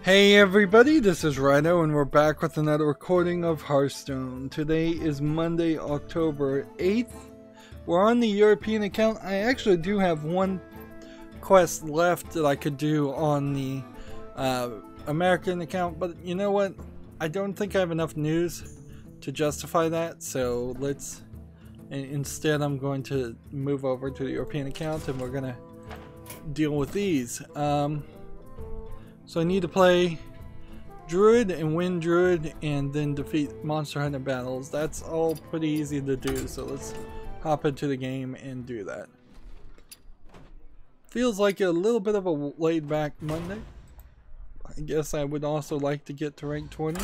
Hey everybody, this is Rydo and we're back with another recording of Hearthstone. Today is Monday, October 8th. We're on the European account. I actually do have one quest left that I could do on the American account, but you know what? I don't think I have enough news to justify that, so instead I'm going to move over to the European account and we're going to deal with these. So I need to play Druid and win Druid and then defeat Monster Hunter battles. That's all pretty easy to do, so let's hop into the game and do that. Feels like a little bit of a laid-back Monday. I guess I would also like to get to rank 20.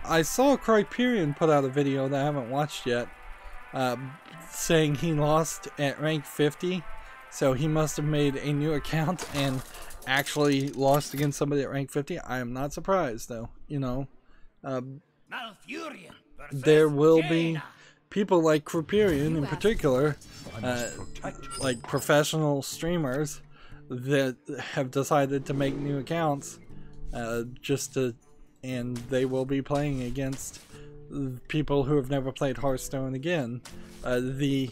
I saw Criterion put out a video that I haven't watched yet, saying he lost at rank 50, so he must have made a new account and actually lost against somebody at rank 50. I am not surprised, though. You know, there will be people like Criterion in particular, like professional streamers that have decided to make new accounts and they will be playing against people who have never played Hearthstone again. The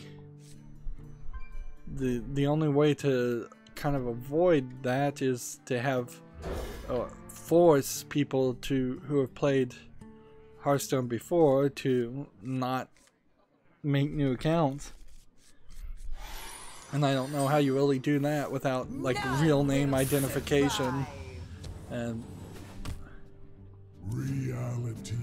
only way to kind of avoid that is to have force people who have played Hearthstone before to not make new accounts, and I don't know how you really do that without like real name identification and reality.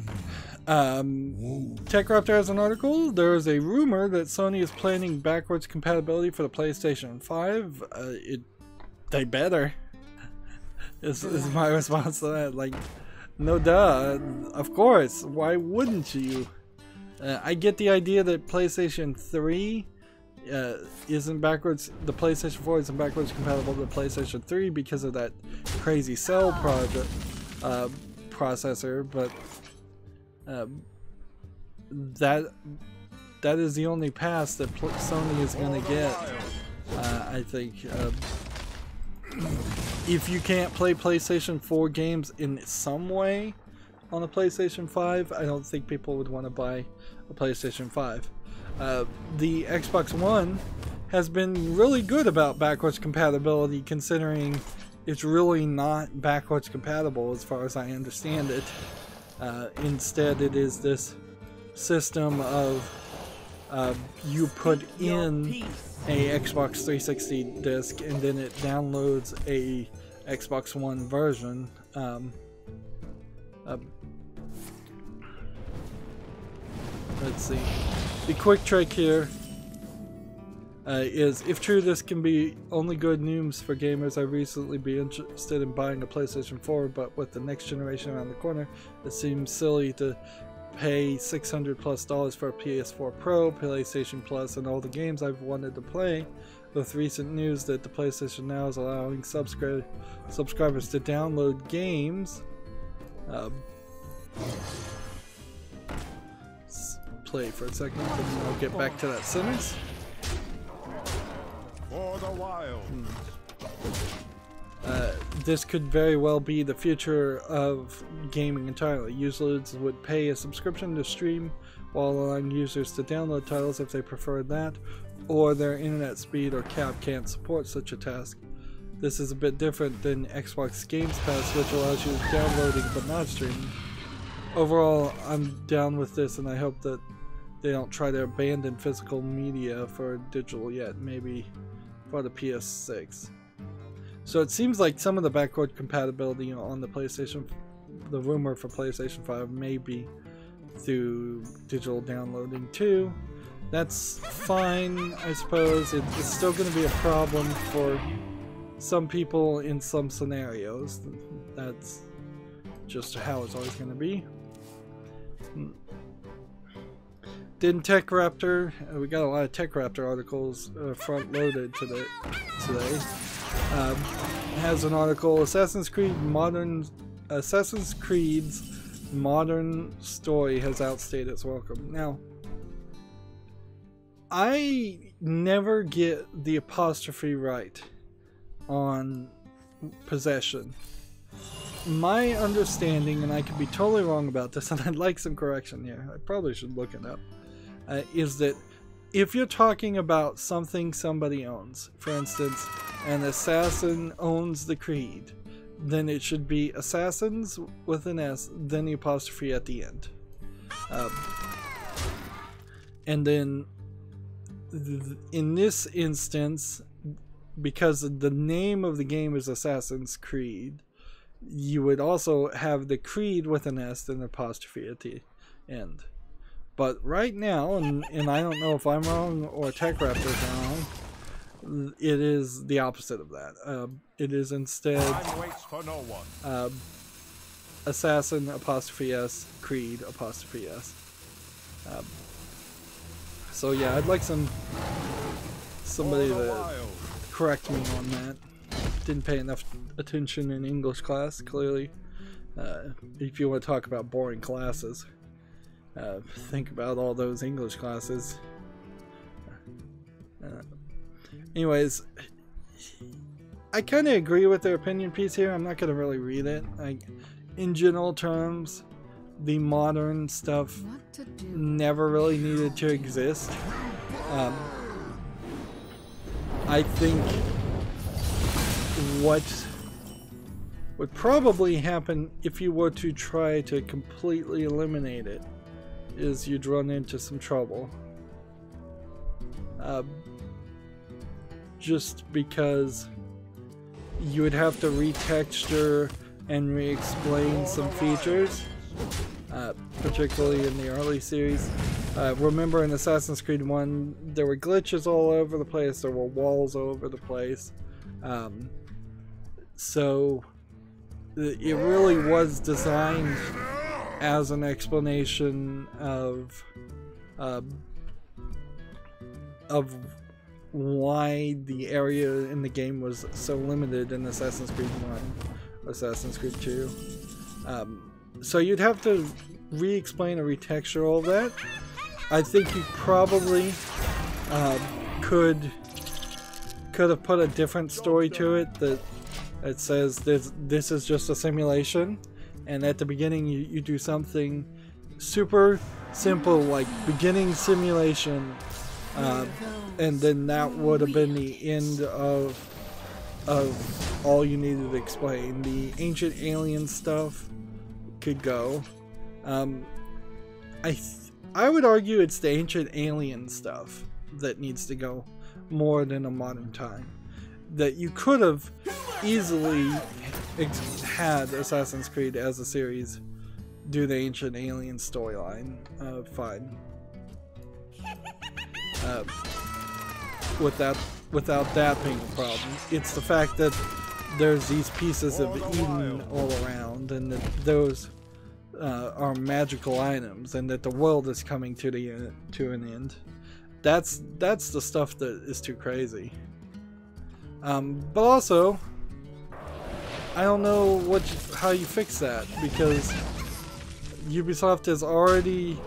TechRaptor has an article. There is a rumor that Sony is planning backwards compatibility for the PlayStation 5. They better. is my response to that. Like, no duh. Of course. Why wouldn't you? I get the idea that PlayStation 3 isn't backwards. The PlayStation 4 isn't backwards compatible to the PlayStation 3 because of that crazy cell processor, but that is the only pass that Sony is going to get. I think if you can't play PlayStation 4 games in some way on a PlayStation 5, I don't think people would want to buy a PlayStation 5. The Xbox One has been really good about backwards compatibility, considering it's really not backwards compatible as far as I understand it. Instead, it is this system of you put in a Xbox 360 disc and then it downloads a Xbox One version. Let's see. The quick trick here is, if true, this can be only good news for gamers. I recently be interested in buying a PlayStation 4, but with the next generation around the corner, it seems silly to pay $600+ for a PS4 Pro, PlayStation Plus, and all the games I've wanted to play. With recent news that the PlayStation Now is allowing subscribers to download games. Play for a second, and then I'll get back to that sentence. For the wild. This could very well be the future of gaming entirely. Users would pay a subscription to stream while allowing users to download titles if they prefer that, or their internet speed or cap can't support such a task. This is a bit different than Xbox Games Pass, which allows you downloading but not streaming. Overall, I'm down with this, and I hope that they don't try to abandon physical media for digital yet, maybe for the PS6. So it seems like some of the backward compatibility on the PlayStation, the rumor for PlayStation 5 may be through digital downloading too. That's fine, I suppose. It's still going to be a problem for some people in some scenarios. That's just how it's always going to be. Didn't TechRaptor, we got a lot of TechRaptor articles front loaded today. Has an article, Assassin's Creed's modern story has outstayed its welcome. Now, I never get the apostrophe right on possession. my understanding, and I could be totally wrong about this, and I'd like some correction here, I probably should look it up, is that if you're talking about something somebody owns, for instance, an assassin owns the creed, then it should be assassins with an S, then the apostrophe at the end. And then in this instance, because the name of the game is Assassin's Creed, you would also have the creed with an S and an apostrophe at the end. But right now, and I don't know if I'm wrong or TechRaptor's wrong, it is the opposite of that. It is instead assassin apostrophe S, creed apostrophe S. So yeah, I'd like somebody to correct me on that. Didn't pay enough attention in English class, clearly. If you want to talk about boring classes, think about all those English classes. Anyways, I kind of agree with their opinion piece here. I'm not going to really read it. In general terms, the modern stuff never really needed to exist. I think what would probably happen if you were to try to completely eliminate it is you'd run into some trouble. Just because you would have to retexture and re-explain some features, particularly in the early series. Remember in Assassin's Creed 1, there were glitches all over the place, there were walls all over the place. So it really was designed as an explanation of why the area in the game was so limited in Assassin's Creed 1, Assassin's Creed 2. So you'd have to re-explain or retexture all that. I think you probably could have put a different story to it that it says this is just a simulation, and at the beginning you do something super simple like beginning simulation, and then that would have been the end of all you needed to explain. The ancient alien stuff could go. I would argue it's the ancient alien stuff that needs to go more than a modern time. That you could have easily had Assassin's Creed as a series do the ancient alien storyline, fine. Without that being a problem. It's the fact that there's these pieces of Eden all around, and that those are magical items, and that the world is coming to an end. That's the stuff that is too crazy. But also, I don't know how you fix that, because Ubisoft has already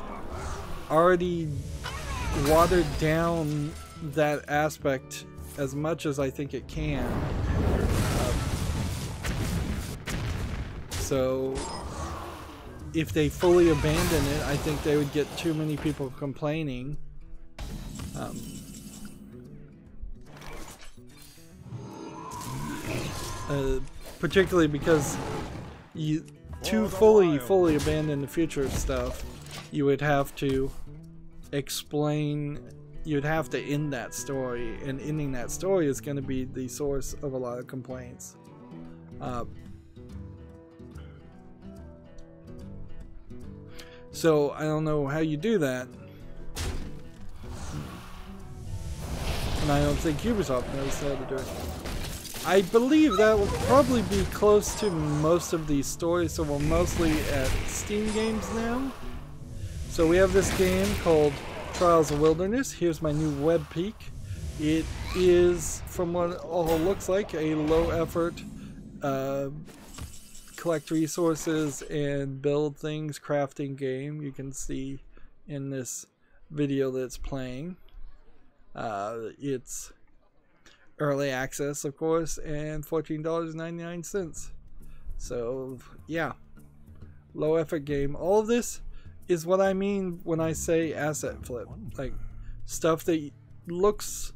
watered down that aspect as much as I think it can. So if they fully abandon it, I think they would get too many people complaining. Particularly because to fully abandon the future stuff, you would have to explain, you'd have to end that story, and ending that story is going to be the source of a lot of complaints. So I don't know how you do that, and I don't think Ubisoft knows how to do it. I believe that will probably be close to most of these stories, so we're mostly at Steam games now. So we have this game called Trials of Wilderness. Here's my new web peek. It is, from what it all looks like, a low effort, collect resources and build things, crafting game. You can see in this video that's playing. It's early access, of course, and $14.99. So yeah, low effort game. All of this is what I mean when I say asset flip, like stuff that looks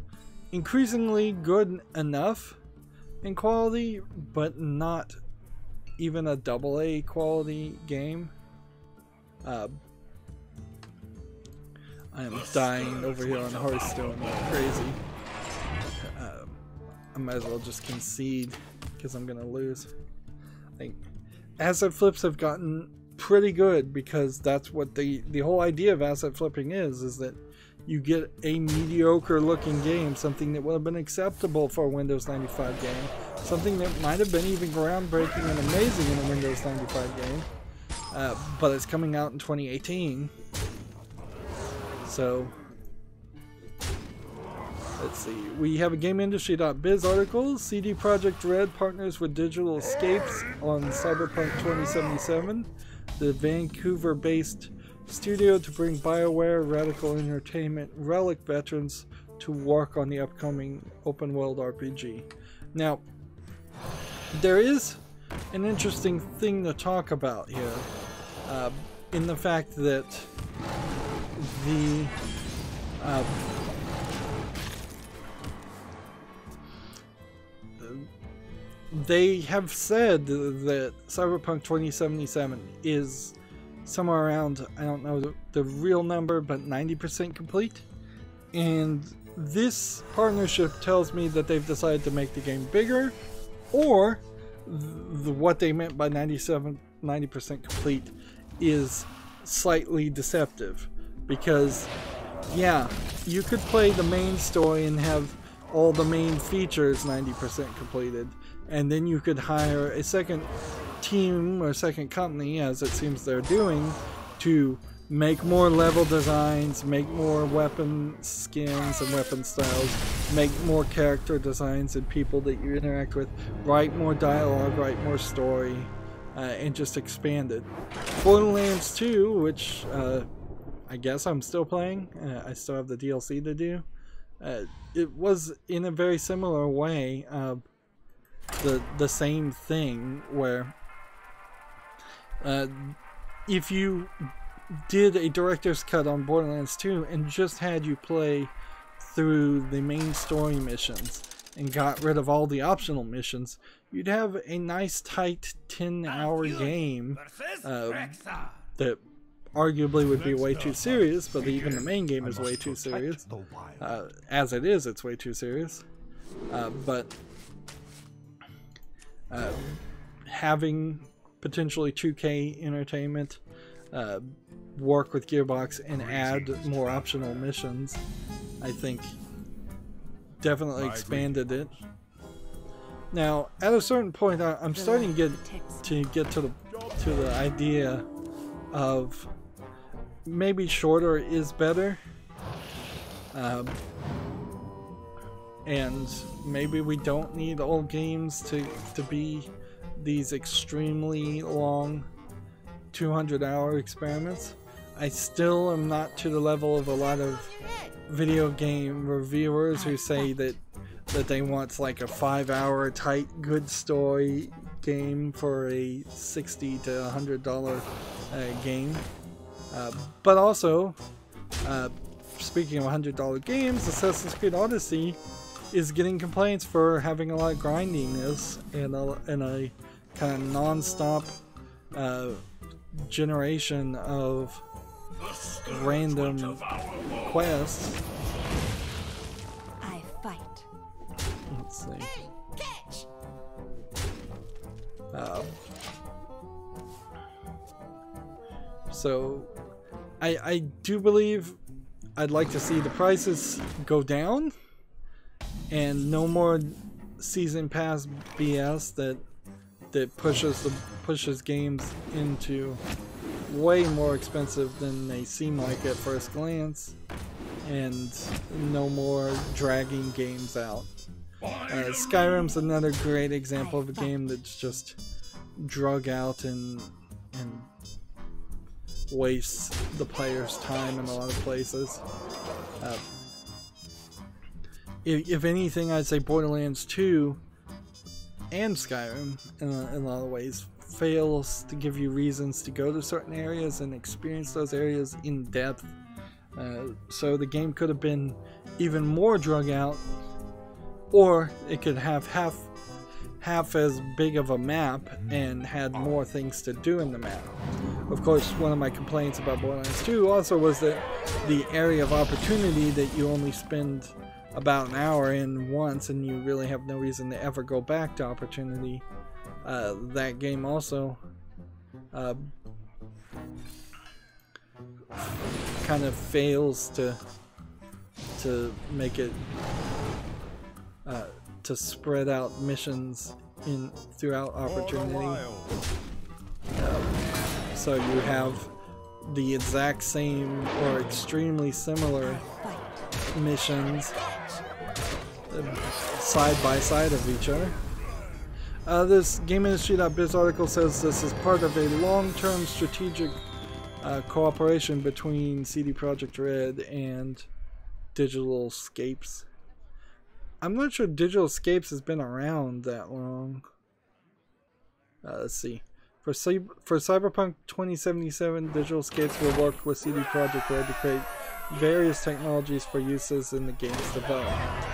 increasingly good enough in quality, but not even a AA quality game. I am dying over here on Hearthstone like crazy. I might as well just concede because I'm gonna lose. Like, asset flips have gotten pretty good because that's what the whole idea of asset flipping is that you get a mediocre looking game, something that would have been acceptable for a Windows 95 game, something that might have been even groundbreaking and amazing in a Windows 95 game, but it's coming out in 2018. So let's see, we have a GameIndustry.biz article. CD Projekt Red partners with Digital Escapes on Cyberpunk 2077, the Vancouver-based studio, to bring BioWare Radical Entertainment Relic veterans to work on the upcoming open world RPG. Now, there is an interesting thing to talk about here, in the fact that they have said that Cyberpunk 2077 is somewhere around, I don't know the real number, but 90% complete. And this partnership tells me that they've decided to make the game bigger, or what they meant by 90% complete is slightly deceptive. Because, yeah, you could play the main story and have all the main features 90% completed, and then you could hire a second team or second company, as it seems they're doing, to make more level designs, make more weapon skins and weapon styles, make more character designs and people that you interact with, write more dialogue, write more story, and just expand it. Borderlands 2, which I guess I'm still playing, I still have the DLC to do, it was in a very similar way the same thing, where if you did a director's cut on Borderlands 2 and just had you play through the main story missions and got rid of all the optional missions, you'd have a nice tight 10-hour game that arguably would be way too serious, but even the main game is way too serious. As it is, it's way too serious. But having potentially 2K entertainment work with Gearbox and add more optional missions, I think definitely expanded it. Now, at a certain point, I'm starting to get to the idea of maybe shorter is better, and maybe we don't need old games to be these extremely long 200-hour experiments. I still am not to the level of a lot of video game reviewers who say that they want like a 5-hour tight good story game for a $60 to $100 game. But also, speaking of $100 games, Assassin's Creed Odyssey is getting complaints for having a lot of grindiness and a kind of non-stop generation of random quests. I fight. Let's see. So I do believe I'd like to see the prices go down and no more season pass BS that pushes games into way more expensive than they seem like at first glance, and no more dragging games out. Skyrim's another great example of a game that's just drug out and wastes the player's time in a lot of places. If anything, I'd say Borderlands 2 and Skyrim in a lot of ways fails to give you reasons to go to certain areas and experience those areas in depth. So the game could have been even more drug out, or it could have half as big of a map and had more things to do in the map. Of course, one of my complaints about Borderlands 2 also was that the area of opportunity that you only spend about an hour in once, and you really have no reason to ever go back to opportunity. That game also kind of fails to make it to spread out missions throughout opportunity. So you have the exact same or extremely similar missions side by side of each other. This GameIndustry.biz article says this is part of a long-term strategic cooperation between CD Projekt Red and Digital Escapes. I'm not sure Digital Escapes has been around that long. Let's see. For Cyberpunk 2077, Digital Escapes will work with CD Projekt Red to create various technologies for uses in the game's development.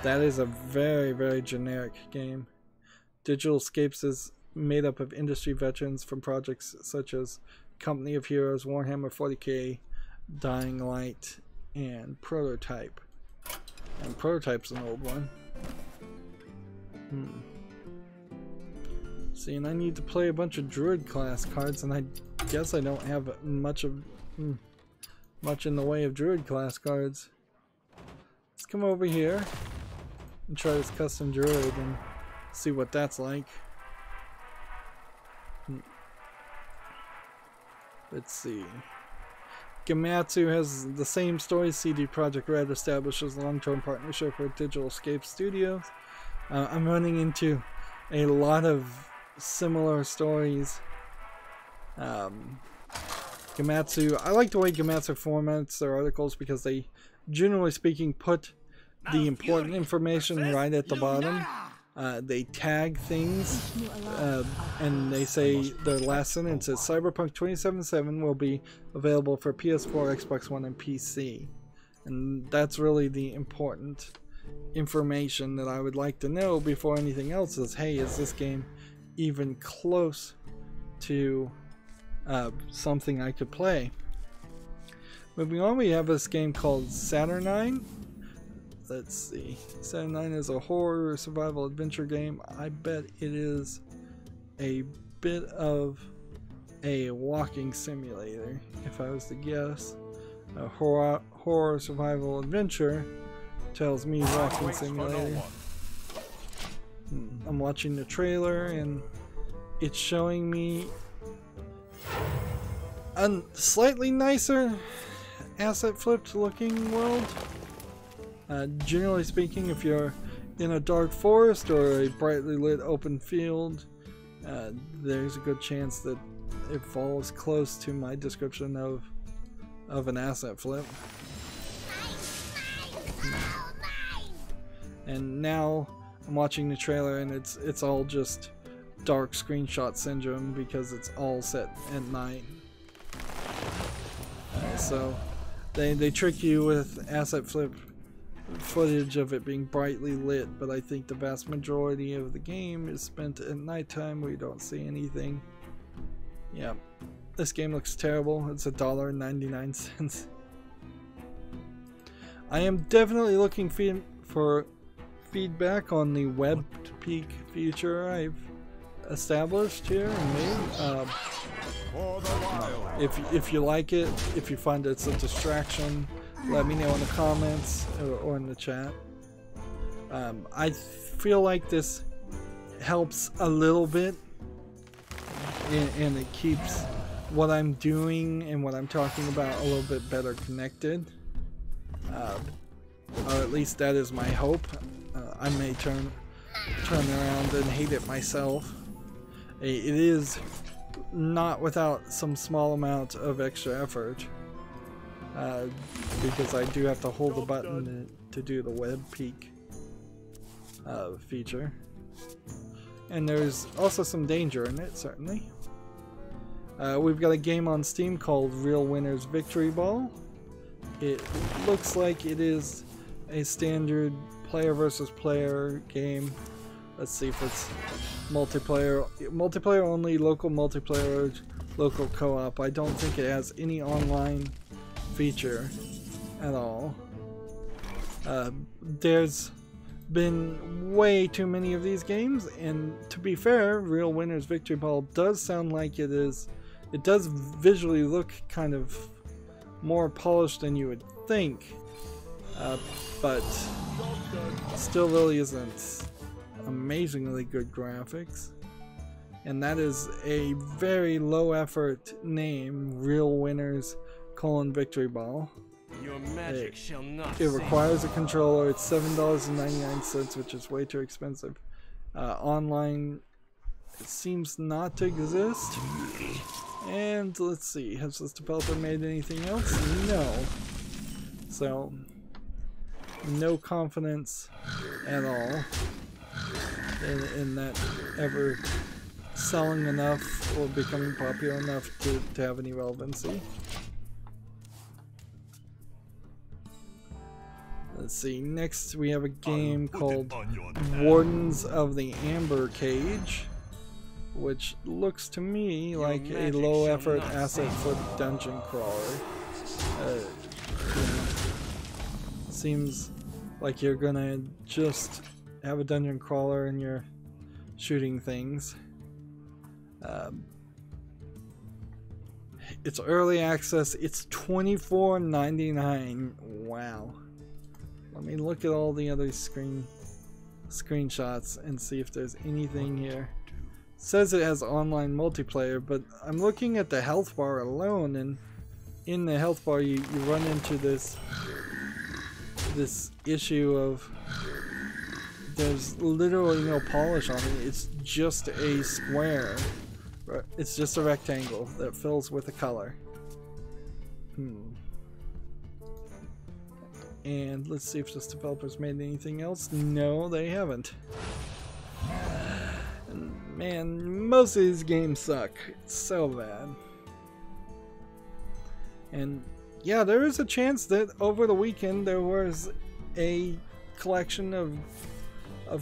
That is a very, very generic game. Digital Escapes is made up of industry veterans from projects such as Company of Heroes, Warhammer 40k, Dying Light, and Prototype. And Prototype's an old one. See, and I need to play a bunch of Druid class cards, and I guess I don't have much in the way of Druid class cards. Let's come over here and try this custom Druid and see what that's like. Let's see. Gamatsu has the same story. CD Projekt Red establishes long-term partnership with Digital Escape Studios. I'm running into a lot of similar stories. Gamatsu, I like the way Gamatsu formats their articles because they, generally speaking, put the important information right at the bottom. They tag things, and they say their last sentence is Cyberpunk 2077 will be available for PS4, Xbox One, and PC. And that's really the important information that I would like to know before anything else is, hey, is this game even close to something I could play? Moving on, we have this game called Saturnine. Let's see. Saturnine is a horror survival adventure game. I bet it is a bit of a walking simulator, if I was to guess. A horror survival adventure tells me walking simulator. I'm watching the trailer and it's showing me a slightly nicer asset flipped looking world. Generally speaking, if you're in a dark forest or a brightly lit open field, there's a good chance that it falls close to my description of an asset flip. And now I'm watching the trailer and it's all just dark screenshot syndrome because it's all set at night. So they trick you with asset flip footage of it being brightly lit, but I think the vast majority of the game is spent at nighttime where you don't see anything. Yeah, this game looks terrible. It's $1.99. I am definitely looking for feedback on the web peak feature I've established here and made. If you like it, if you find it's a distraction, let me know in the comments or in the chat. I feel like this helps a little bit, and it keeps what I'm doing and what I'm talking about a little bit better connected. Or at least that is my hope. I may turn around and hate it myself. It is not without some small amount of extra effort. Because I do have to hold the button to do the web peak feature. and there's also some danger in it, certainly. We've got a game on Steam called Real Winners Victory Ball. It looks like it is a standard player versus player game. Let's see if it's multiplayer. Multiplayer only, local multiplayer, local co-op. I don't think it has any online feature at all. There's been way too many of these games, and to be fair, Real Winners Victory Ball does sound like it is. It does visually look kind of more polished than you would think, but still really isn't amazingly good graphics. And that is a very low effort name, Real Winners Victory Ball. Your magic shall not it requires a controller. It's $7.99, which is way too expensive. Online, it seems not to exist. And let's see, has this developer made anything else? No. So, no confidence at all in that ever selling enough or becoming popular enough to have any relevancy. Let's see, next we have a game called Wardens of the Amber Cage, which looks to me like a low effort asset for dungeon crawler. Seems like you're gonna just have a dungeon crawler and you're shooting things. It's early access. It's $24.99. Wow. Let me look at all the other screenshots and see if there's anything here. It says it has online multiplayer, but I'm looking at the health bar alone, and in the health bar you run into this issue of there's literally no polish on it. It's just a square. It's just a rectangle that fills with a color. And let's see if this developer's made anything else. No, they haven't. And man, most of these games suck. It's so bad. And yeah, there is a chance that over the weekend there was a collection of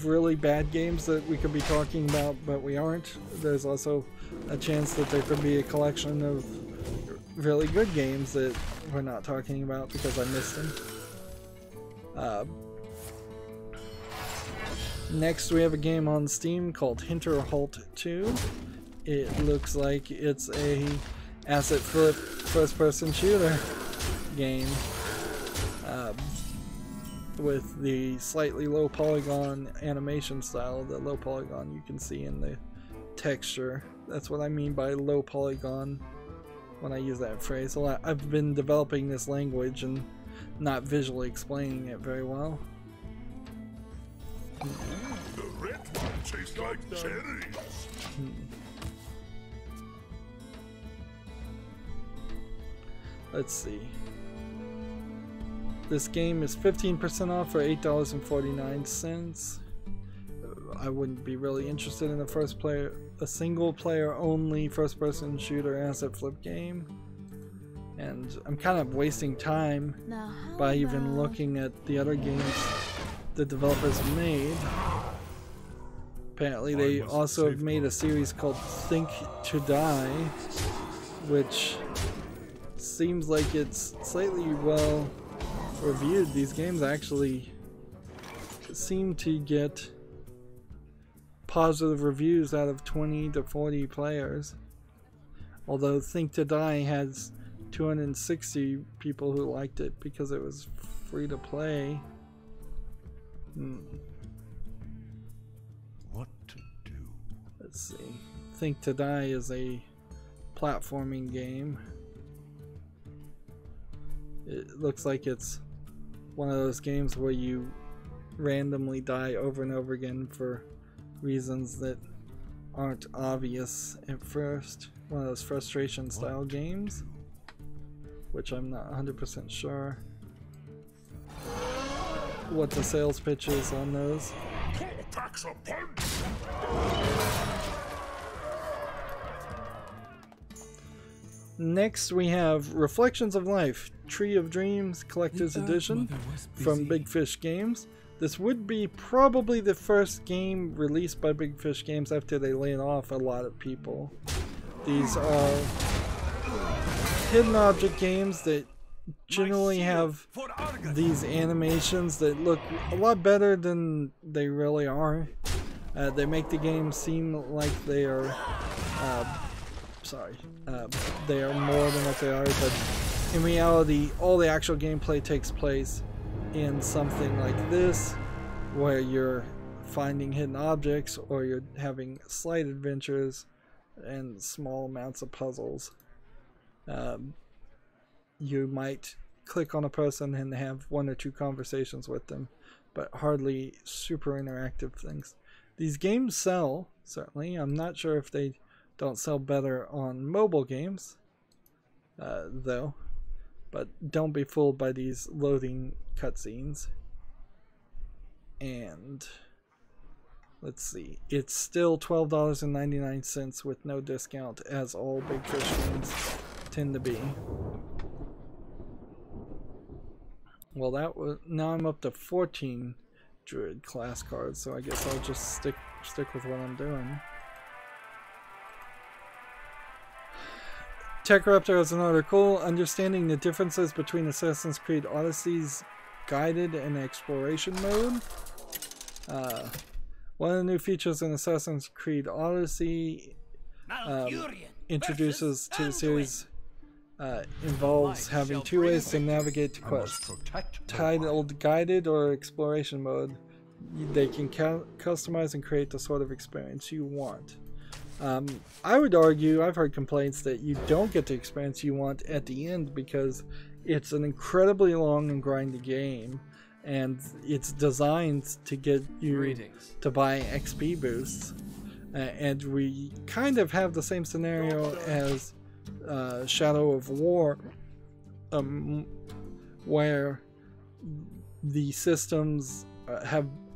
really bad games that we could be talking about, but we aren't. There's also a chance that there could be a collection of really good games that we're not talking about because I missed them. Next we have a game on Steam called Hinterholt 2. It looks like it's a asset flip first person shooter game with the slightly low polygon animation style. The low polygon you can see in the texture. That's what I mean by low polygon when I use that phrase. I've been developing this language and not visually explaining it very well. The red one tastes like cherries. Let's see. This game is 15% off for $8.49. I wouldn't be really interested in a single player only first person shooter asset flip game. And I'm kind of wasting time by even looking at the other games the developers made. Apparently they also have made a series called Think to Die, which seems like it's slightly well reviewed. These games actually seem to get positive reviews out of 20 to 40 players. Although Think to Die has 260 people who liked it because it was free to play. What to do? Let's see. Think to Die is a platforming game. It looks like it's one of those games where you randomly die over and over again for reasons that aren't obvious at first. One of those frustration style games, which I'm not 100% sure what the sales pitch is on those. packs a punch. Next we have Reflections of Life, Tree of Dreams Collector's Edition from Big Fish Games. This would be probably the first game released by Big Fish Games after they laid off a lot of people. These are hidden object games that generally have these animations that look a lot better than they really are. They make the game seem like they are they are more than what they are, but in reality all the actual gameplay takes place in something like this, where you're finding hidden objects or you're having slight adventures and small amounts of puzzles. You might click on a person and have 1 or 2 conversations with them, but hardly super interactive things. These games sell, certainly. I'm not sure if they don't sell better on mobile games, though. But don't be fooled by these loading cutscenes. And let's see, it's still $12.99 with no discount, as all Big Fish games tend to be. Well, that was, now I'm up to 14 Druid class cards, so I guess I'll just stick with what I'm doing. TechRaptor has an article, Understanding the Differences Between Assassin's Creed Odyssey's Guided and Exploration Mode. One of the new features in Assassin's Creed Odyssey introduces to the series involves having 2 ways to navigate the quest. Titled Guided or Exploration Mode, they can customize and create the sort of experience you want. I would argue, I've heard complaints that you don't get the experience you want at the end because it's an incredibly long and grindy game, and it's designed to get you to buy XP boosts. And we kind of have the same scenario as Shadow of War, where the systems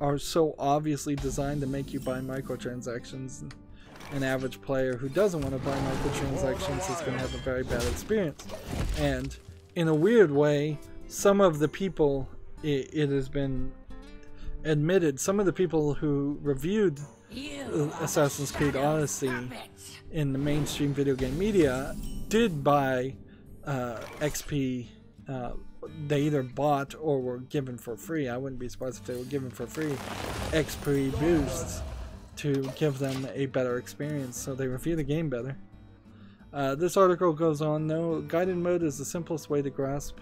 are so obviously designed to make you buy microtransactions. An average player who doesn't want to buy microtransactions is going to have a very bad experience. And in a weird way, some of the people, it has been admitted, some of the people who reviewed Assassin's Creed Odyssey in the mainstream video game media did buy XP. They either bought or were given for free. I wouldn't be surprised if they were given for free XP boosts to give them a better experience, so they review the game better. This article goes on, no, guided mode is the simplest way to grasp,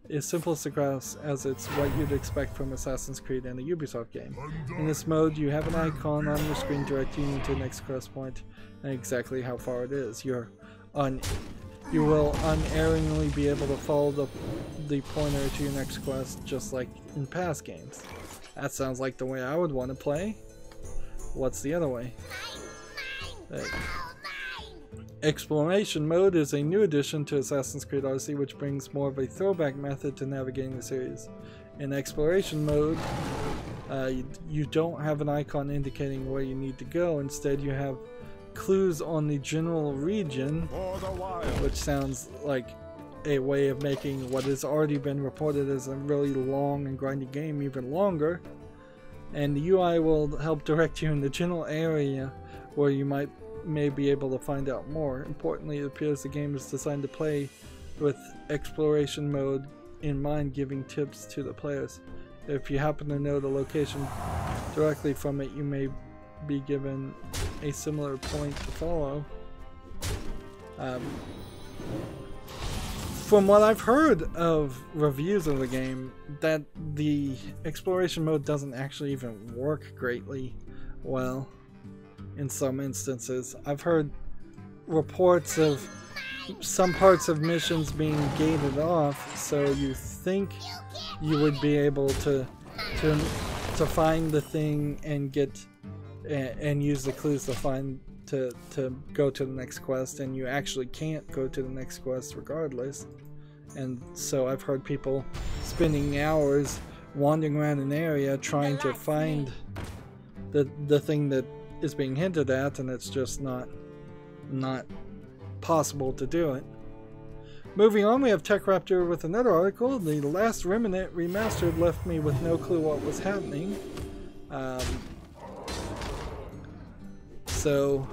as it's what you'd expect from Assassin's Creed and a Ubisoft game. In this mode, you have an icon on your screen directing you to the next quest point and exactly how far it is. You will unerringly be able to follow the pointer to your next quest, just like in past games. That sounds like the way I would want to play. What's the other way? Exploration mode is a new addition to Assassin's Creed Odyssey, which brings more of a throwback method to navigating the series. In exploration mode, you don't have an icon indicating where you need to go. Instead, you have clues on the general region, which sounds like a way of making what has already been reported as a really long and grindy game even longer. And the UI will help direct you in the general area where you may be able to find out more. Importantly, it appears the game is designed to play with exploration mode in mind, giving tips to the players. If you happen to know the location directly from it, you may be given a similar point to follow. From what I've heard of reviews of the game, that the exploration mode doesn't actually even work greatly well in some instances. I've heard reports of some parts of missions being gated off, so you think you would be able to find the thing and and use the clues to go to the next quest, and you actually can't go to the next quest regardless. And so I've heard people spending hours wandering around an area trying to find the thing that is being hinted at, and it's just not possible to do it. Moving on, we have Tech Raptor with another article. The last Remnant remastered left me with no clue what was happening. So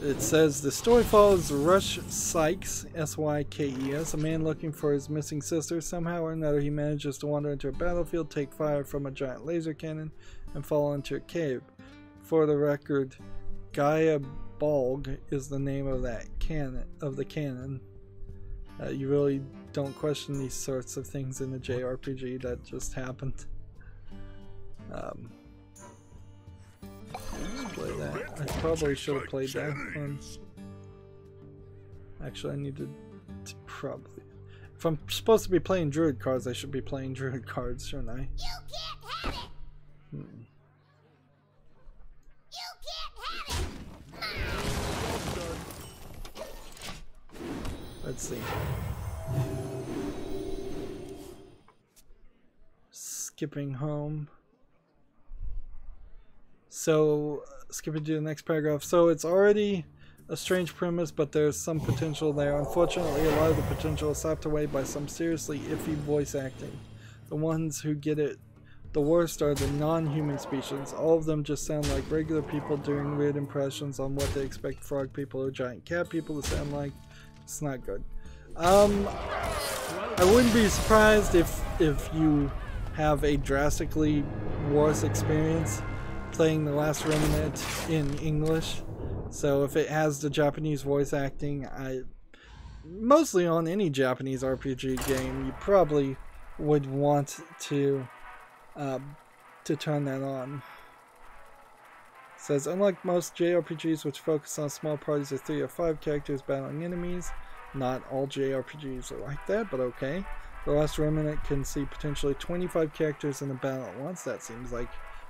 it says the story follows Rush Sykes, S-Y-K-E-S, a man looking for his missing sister. Somehow or another, he manages to wander into a battlefield, take fire from a giant laser cannon, and fall into a cave. For the record, Gaia Balg is the name of that cannon. You really don't question these sorts of things in the JRPG. That just happened. Let's play that. I probably should have played that one. Actually, I needed to probably. If I'm supposed to be playing Druid cards, I should be playing Druid cards, shouldn't I? You can't have it. You can't have it. Let's see. Skipping home. So, skipping to the next paragraph. So, it's already a strange premise, but there's some potential there. Unfortunately, a lot of the potential is sapped away by some seriously iffy voice acting. The ones who get it the worst are the non-human species. All of them just sound like regular people doing weird impressions on what they expect frog people or giant cat people to sound like. It's not good. I wouldn't be surprised if you have a drastically worse experience playing The Last Remnant in English. So if it has the Japanese voice acting, mostly on any Japanese RPG game, you probably would want to turn that on. It says, unlike most JRPGs which focus on small parties of 3 or 5 characters battling enemies, not all JRPGs are like that, but okay. The Last Remnant can see potentially 25 characters in a battle at once. That seems like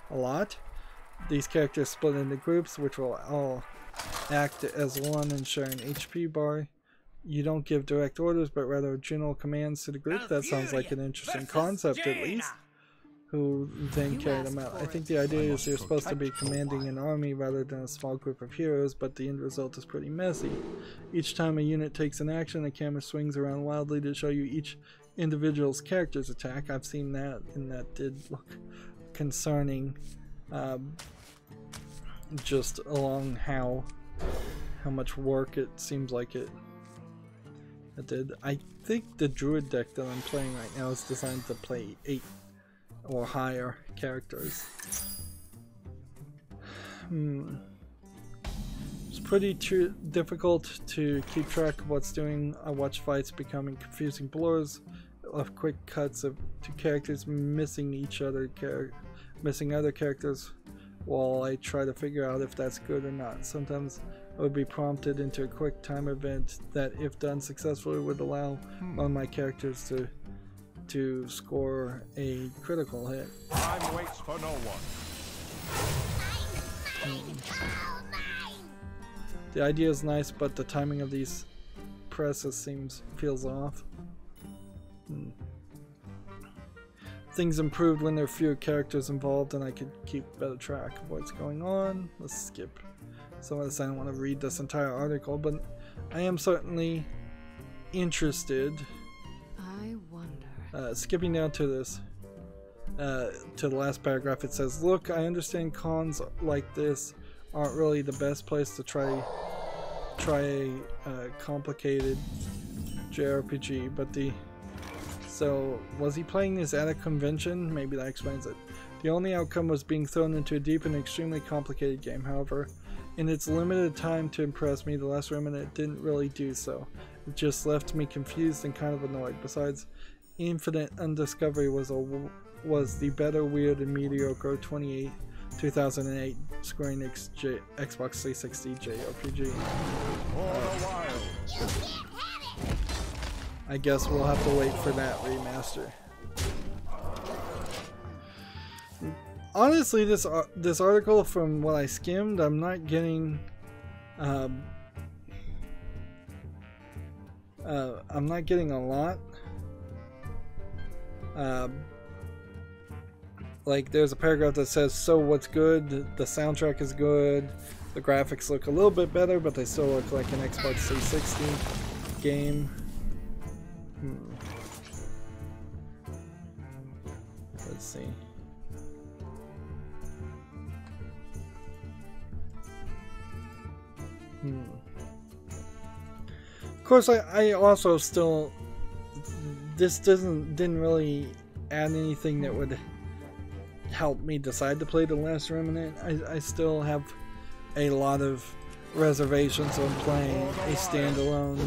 a lot. These characters split into groups which will all act as one and share an HP bar. You don't give direct orders, but rather general commands to the group. That sounds like an interesting concept, at least. Who then carry them out. I think the idea is you're supposed to be commanding an army rather than a small group of heroes, but the end result is pretty messy. Each time a unit takes an action, the camera swings around wildly to show you each individual's character's attack. I've seen that, and that did look concerning. Just along how much work it seems like it did. I think the Druid deck that I'm playing right now is designed to play 8 or higher characters. It's pretty difficult to keep track of what's doing. I watch fights becoming confusing blurs of quick cuts of 2 characters missing other characters while I try to figure out if that's good or not. Sometimes I would be prompted into a quick time event that, if done successfully, would allow one of my characters to score a critical hit. Time waits for no one. The idea is nice, but the timing of these presses feels off. Things improved when there are fewer characters involved and I could keep better track of what's going on. Let's skip some of this. I don't want to read this entire article, but I am certainly interested. I wonder. Skipping down to this, to the last paragraph, it says, look, I understand cons like this aren't really the best place to try a complicated JRPG, but so was he playing this at a convention? Maybe that explains it. The only outcome was being thrown into a deep and extremely complicated game. However, in its limited time to impress me, The Last Remnant didn't really do so. It just left me confused and kind of annoyed. Besides, Infinite Undiscovery was the better, weird, and mediocre 2008 Square Enix Xbox 360 JRPG. I guess we'll have to wait for that remaster. Honestly, this article, from what I skimmed, I'm not getting I'm not getting a lot. like there's a paragraph that says, so what's good, the soundtrack is good, the graphics look a little bit better, but they still look like an Xbox 360 game. Let's see. Of course, I also still, this didn't really add anything that would help me decide to play The Last Remnant. I still have a lot of reservations on playing a standalone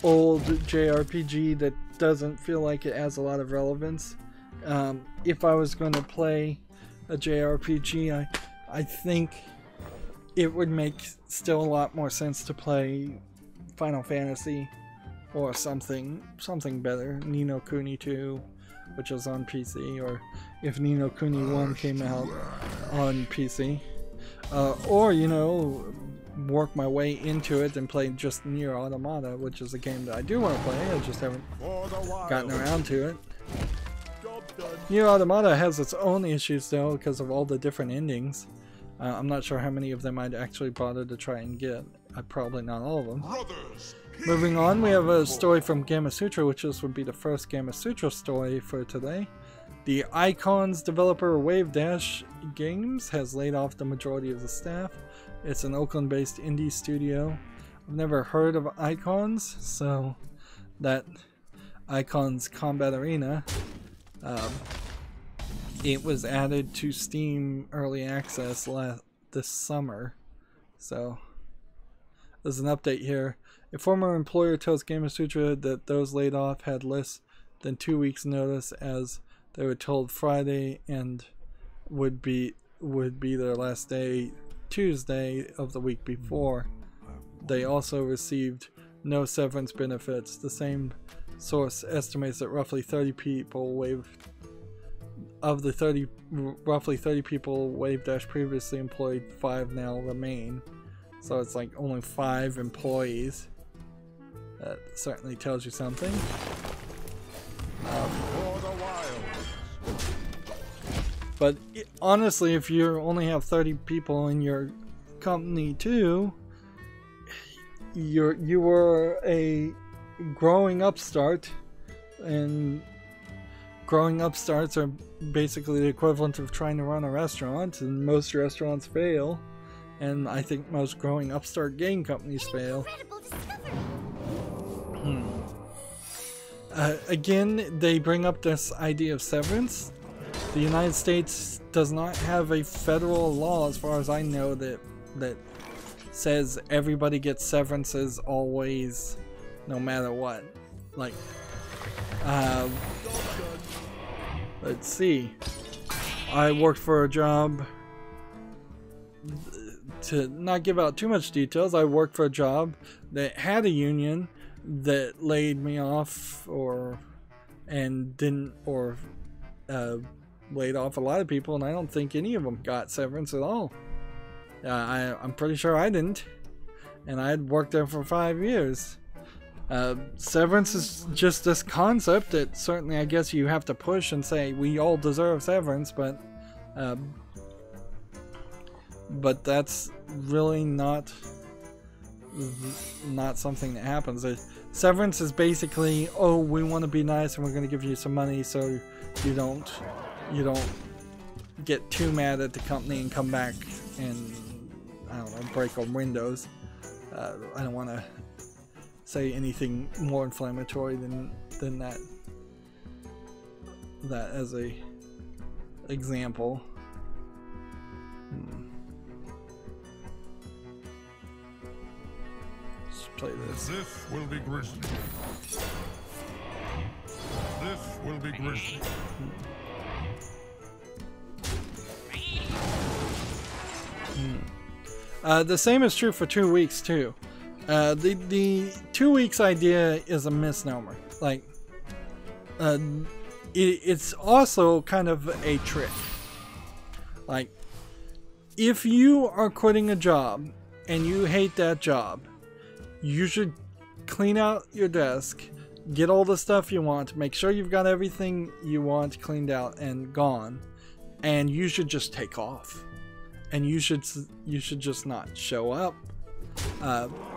old JRPG that doesn't feel like it has a lot of relevance. If I was going to play a JRPG, I think it would make still a lot more sense to play Final Fantasy or something better. Ni no Kuni 2, which is on PC, or if Ni no Kuni 1 came out on PC. Or, you know, work my way into it and play just Nier Automata, which is a game that I do want to play. I just haven't gotten around to it. Nier Automata has its own issues though because of all the different endings. I'm not sure how many of them I'd actually bother to try and get. Probably not all of them. Moving on, we have a story from Gamasutra, which would be the first Gamasutra story for today. The Icons developer Wavedash Games has laid off the majority of the staff. It's an Oakland-based indie studio. I've never heard of Icons, so that Icons Combat Arena, it was added to Steam Early Access this summer. So there's an update here. A former employer tells Gamasutra that those laid off had less than 2 weeks notice, as they were told Friday and would be their last day Tuesday of the week before. They also received no severance benefits. The same source estimates that roughly 30 people roughly 30 people Wavedash previously employed, 5 now remain. So it's like only 5 employees. That certainly tells you something. But honestly, if you only have 30 people in your company too, you were a growing upstart, and growing upstarts are basically the equivalent of trying to run a restaurant, and most restaurants fail, and I think most growing upstart game companies fail. Again, they bring up this idea of severance. The United States does not have a federal law, as far as I know, that says everybody gets severances always, no matter what. Like, let's see. I worked for a job, to not give out too much details, I worked for a job that had a union that laid me off laid off a lot of people, and I don't think any of them got severance at all. I'm pretty sure I didn't, and I had worked there for 5 years. Severance is just this concept that certainly I guess you have to push and say we all deserve severance, but that's really not something that happens. Severance is basically, oh, we want to be nice and we're going to give you some money so you don't get too mad at the company and come back and, I don't know, break on windows. I don't want to say anything more inflammatory than that as a example. Let's play this. This will be grisly. This will be grisly. The same is true for 2 weeks too. The 2 weeks idea is a misnomer. Like, it's also kind of a trick. Like, if you are quitting a job and you hate that job, you should clean out your desk, get all the stuff you want, make sure you've got everything you want cleaned out and gone, and you should just take off, and you should just not show up,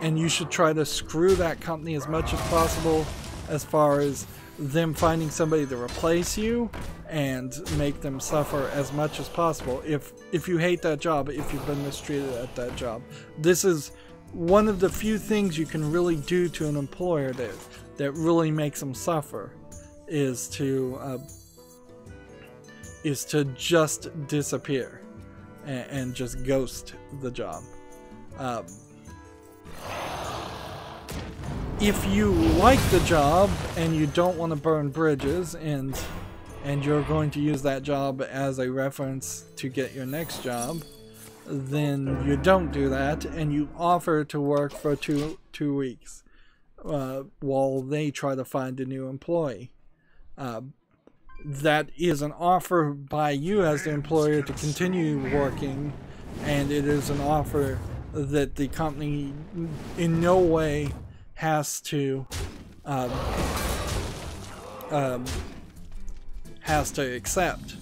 and you should try to screw that company as much as possible as far as them finding somebody to replace you and make them suffer as much as possible if you hate that job, if you've been mistreated at that job. This is one of the few things you can really do to an employer that really makes them suffer, is to just disappear and just ghost the job. If you like the job and you don't want to burn bridges and you're going to use that job as a reference to get your next job, then you don't do that and you offer to work for two weeks while they try to find a new employee. That is an offer by you as the employer to continue working, and it is an offer that the company in no way has to accept.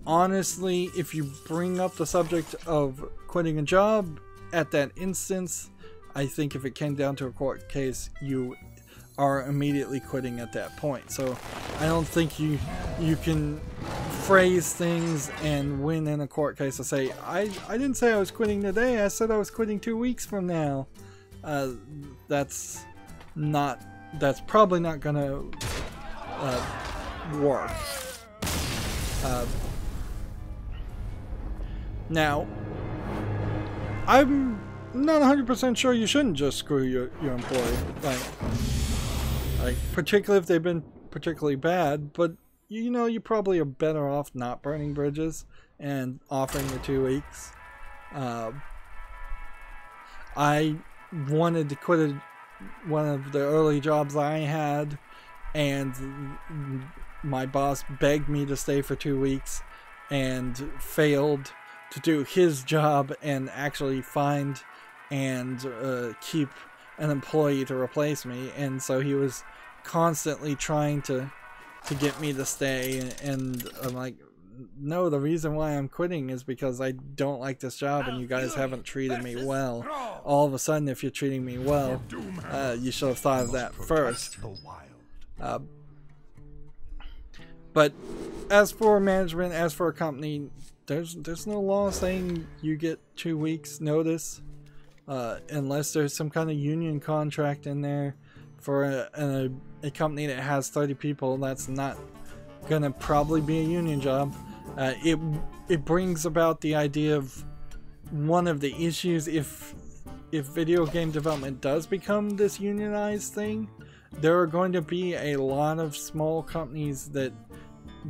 Honestly, if you bring up the subject of quitting a job at that instance, I think if it came down to a court case, you are immediately quitting at that point. So I don't think you can phrase things and win in a court case to say, I didn't say I was quitting today, I said I was quitting 2 weeks from now. That's probably not gonna work. Now, I'm not 100% sure you shouldn't just screw your employee, like particularly if they've been particularly bad, but you know, you probably are better off not burning bridges and offering the 2 weeks. I wanted to quit one of the early jobs I had, and my boss begged me to stay for 2 weeks and failed to do his job and actually find and keep an employee to replace me, and so he was constantly trying to get me to stay, and I'm like, no, the reason why I'm quitting is because I don't like this job and you guys haven't treated me well. All of a sudden, if you're treating me well, you should have thought of that first. But as for management, as for a company, there's no law saying you get 2 weeks notice, unless there's some kind of union contract in there. For a company that has 30 people, that's not gonna probably be a union job. It brings about the idea of one of the issues if video game development does become this unionized thing. There are going to be a lot of small companies that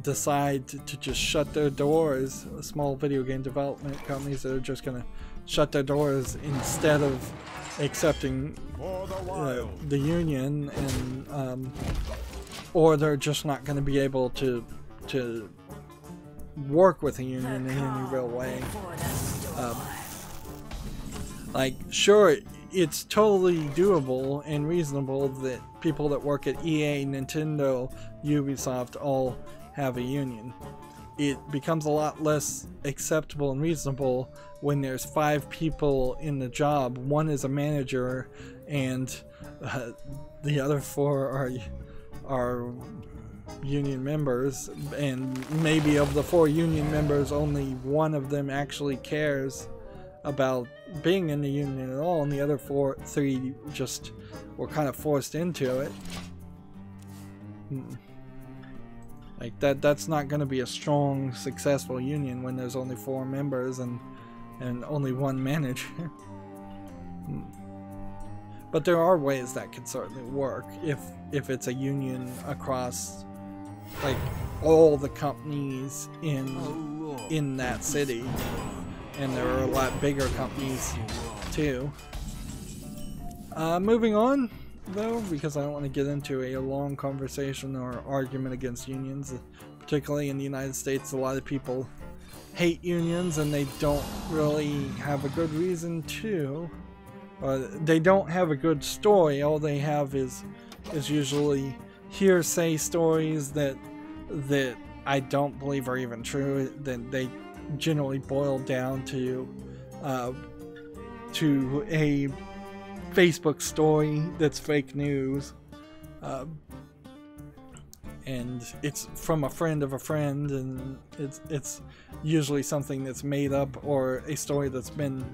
decide to just shut their doors, small video game development companies that are just going to shut their doors instead of accepting the union, and or they're just not going to be able to work with a union in any real way. Like, sure, it's totally doable and reasonable that people that work at EA, Nintendo, Ubisoft all have a union. It becomes a lot less acceptable and reasonable when there's 5 people in the job. One is a manager, and the other 4 are union members, and maybe of the 4 union members, only one of them actually cares about being in the union at all, and the other 3 just were kind of forced into it. Like that's not going to be a strong, successful union when there's only 4 members and only 1 manager. But there are ways that could certainly work if it's a union across like all the companies in that city, and there are a lot bigger companies too. Moving on though, because I don't want to get into a long conversation or argument against unions. Particularly in the United States, a lot of people hate unions and they don't really have a good reason to. They don't have a good story. All they have is usually hearsay stories that I don't believe are even true. Then they generally boil down to a Facebook story that's fake news, and it's from a friend of a friend, and it's usually something that's made up or a story that's been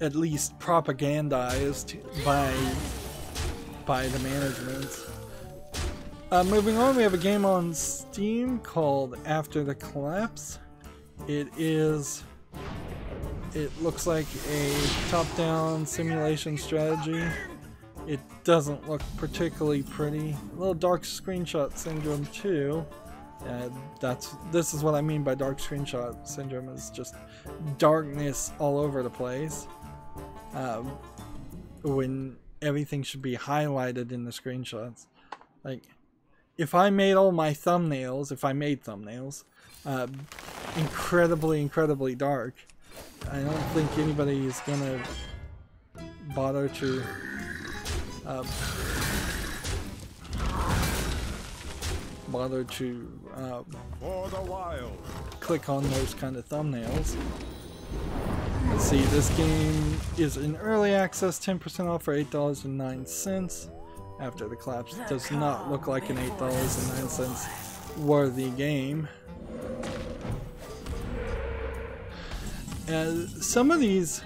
at least propagandized by the management. Moving on, we have a game on Steam called After the Collapse. It looks like a top-down simulation strategy. It doesn't look particularly pretty. A little dark screenshot syndrome too. This is what I mean by dark screenshot syndrome, is just darkness all over the place. When everything should be highlighted in the screenshots. Like, if I made all my thumbnails, incredibly dark, I don't think anybody is gonna bother to For the wild. click on those kind of thumbnails. Let's see, this game is in early access, 10% off for $8.09. After the Collapse does not look like an $8.09 worthy game. Some of these,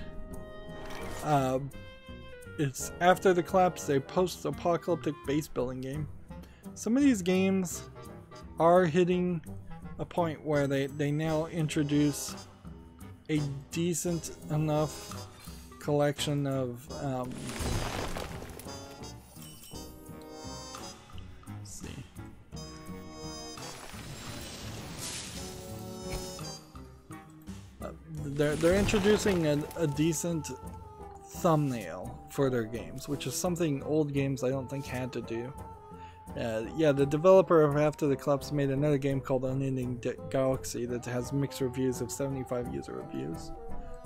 it's After the Collapse, a post-apocalyptic base building game. Some of these games are hitting a point where they now introduce a decent enough collection of let's see. They're introducing a decent thumbnail for their games, which is something old games I don't think had to do. Yeah, the developer of After the Collapse made another game called Unending Galaxy that has mixed reviews of 75 user reviews,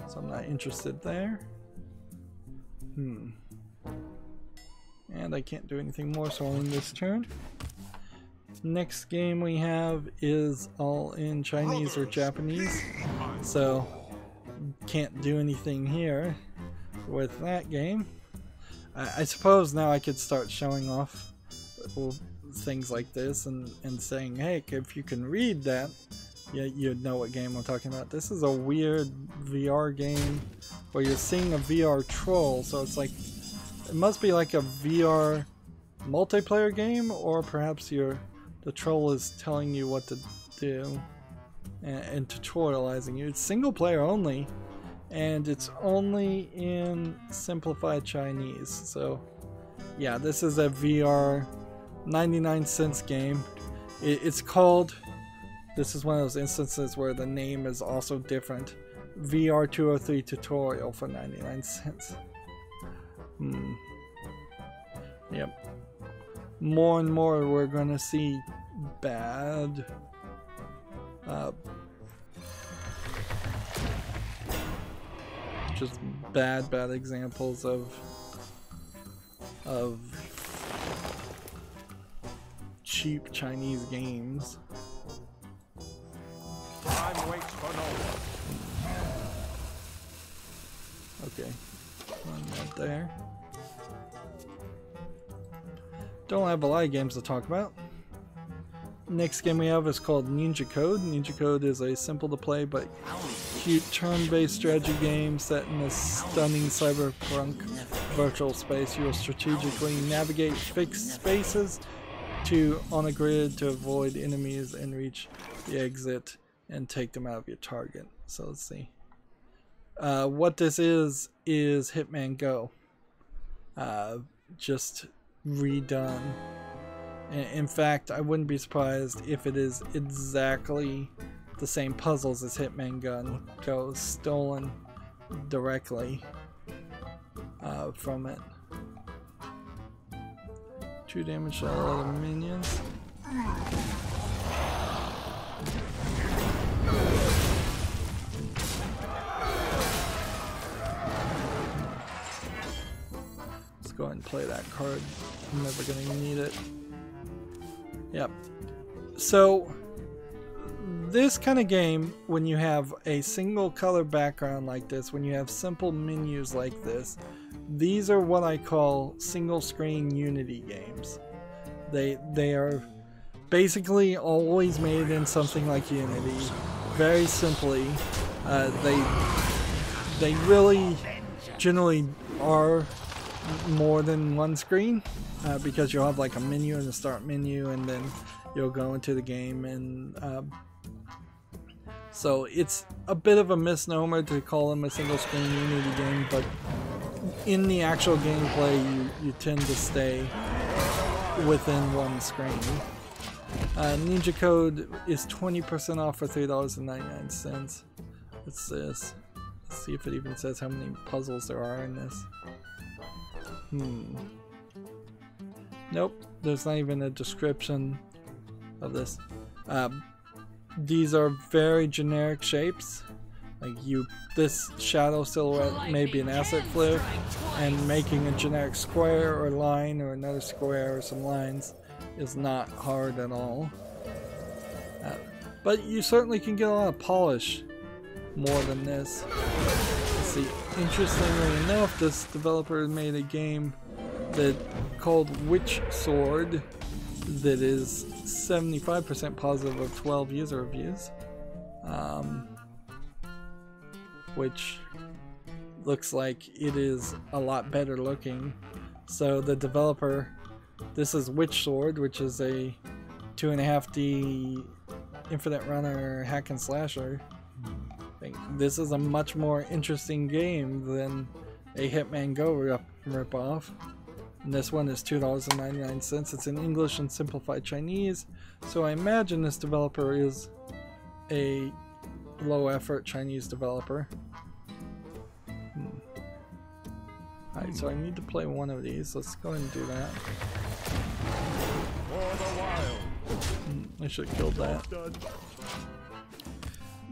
so I'm not interested there. And I can't do anything more, so I'll end this turn. Next game we have is all in Chinese or Japanese, so can't do anything here with that game. I suppose now I could start showing off things like this and saying, hey, if you can read that, you'd know what game I'm talking about. This is a weird VR game where you're seeing a VR troll, so it's like, it must be like a VR multiplayer game, or perhaps the troll is telling you what to do and tutorializing you. It's single player only, and it's only in simplified Chinese, so yeah, this is a VR 99 cents game. It's called, this is one of those instances where the name is also different, VR 203 tutorial for 99 cents. Yep. More and more we're gonna see bad just bad examples of cheap Chinese games. Time waits for no one. Okay, run that there. Don't have a lot of games to talk about. Next game we have is called Ninja Code. Ninja Code is a simple to play but cute turn-based strategy game set in a stunning cyberpunk virtual space. You will strategically navigate fixed spaces on a grid to avoid enemies and reach the exit and take them out of your target. So let's see. What this is Hitman Go. Just redone. In fact, I wouldn't be surprised if it is exactly the same puzzles as Hitman Go, stolen directly from it. 2 damage to all other minions. Let's go ahead and play that card. I'm never gonna need it. Yep. So this kind of game, when you have a single color background like this, when you have simple menus like this, these are what I call single screen Unity games. They are basically always made in something like Unity, very simply. They really generally are more than one screen, because you'll have like a menu and a start menu, and then you'll go into the game, and so it's a bit of a misnomer to call them a single screen Unity game, but in the actual gameplay you tend to stay within one screen. Ninja Code is 20% off for $3.99. What's this? Let's see if it even says how many puzzles there are in this. Nope, there's not even a description of this. These are very generic shapes. Like this shadow silhouette may be an asset flip, and making a generic square or line or another square or some lines is not hard at all. But you certainly can get a lot of polish more than this. Let's see. Interestingly enough, this developer made a game called Witch Sword that is 75% positive of 12 user reviews, which looks like it is a lot better looking. So the developer, this is Witch Sword, which is a 2.5D infinite runner hack and slasher. I think this is a much more interesting game than a Hitman Go ripoff. And this one is $2.99. It's in English and simplified Chinese, so I imagine this developer is a low effort Chinese developer. Alright, so I need to play one of these. Let's go ahead and do that. For the wild. I should have killed that.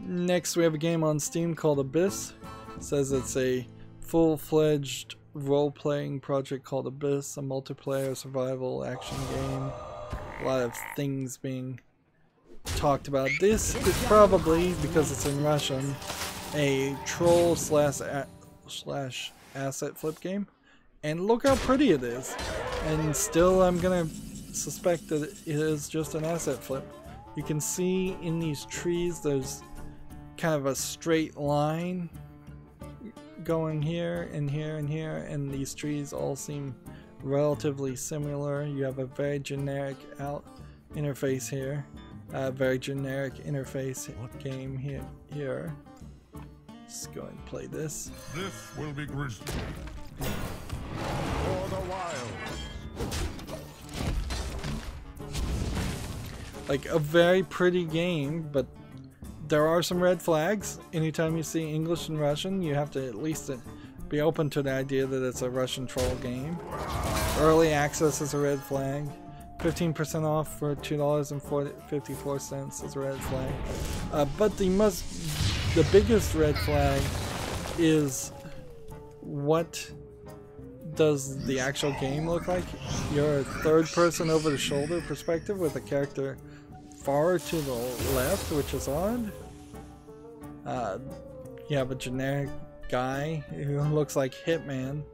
Next we have a game on Steam called Abyss. It says it's a full-fledged role-playing project called Abyss, a multiplayer survival action game. A lot of things being talked about. This is probably, because it's in Russian, a troll slash asset flip game. And look how pretty it is. And still I'm gonna suspect that it is just an asset flip. You can see in these trees there's kind of a straight line going here and here and here, and these trees all seem relatively similar. You have a very generic interface here, a very generic interface game here. Let's go and play this. This will be grisly. For the wild. Like a very pretty game, but there are some red flags. Anytime you see English and Russian, you have to at least be open to the idea that it's a Russian troll game. Early access is a red flag. 15% off for $2.54 is a red flag. But the biggest red flag is, what does the actual game look like? You're a third person over the shoulder perspective with a character far to the left, which is odd. You have a generic guy who looks like Hitman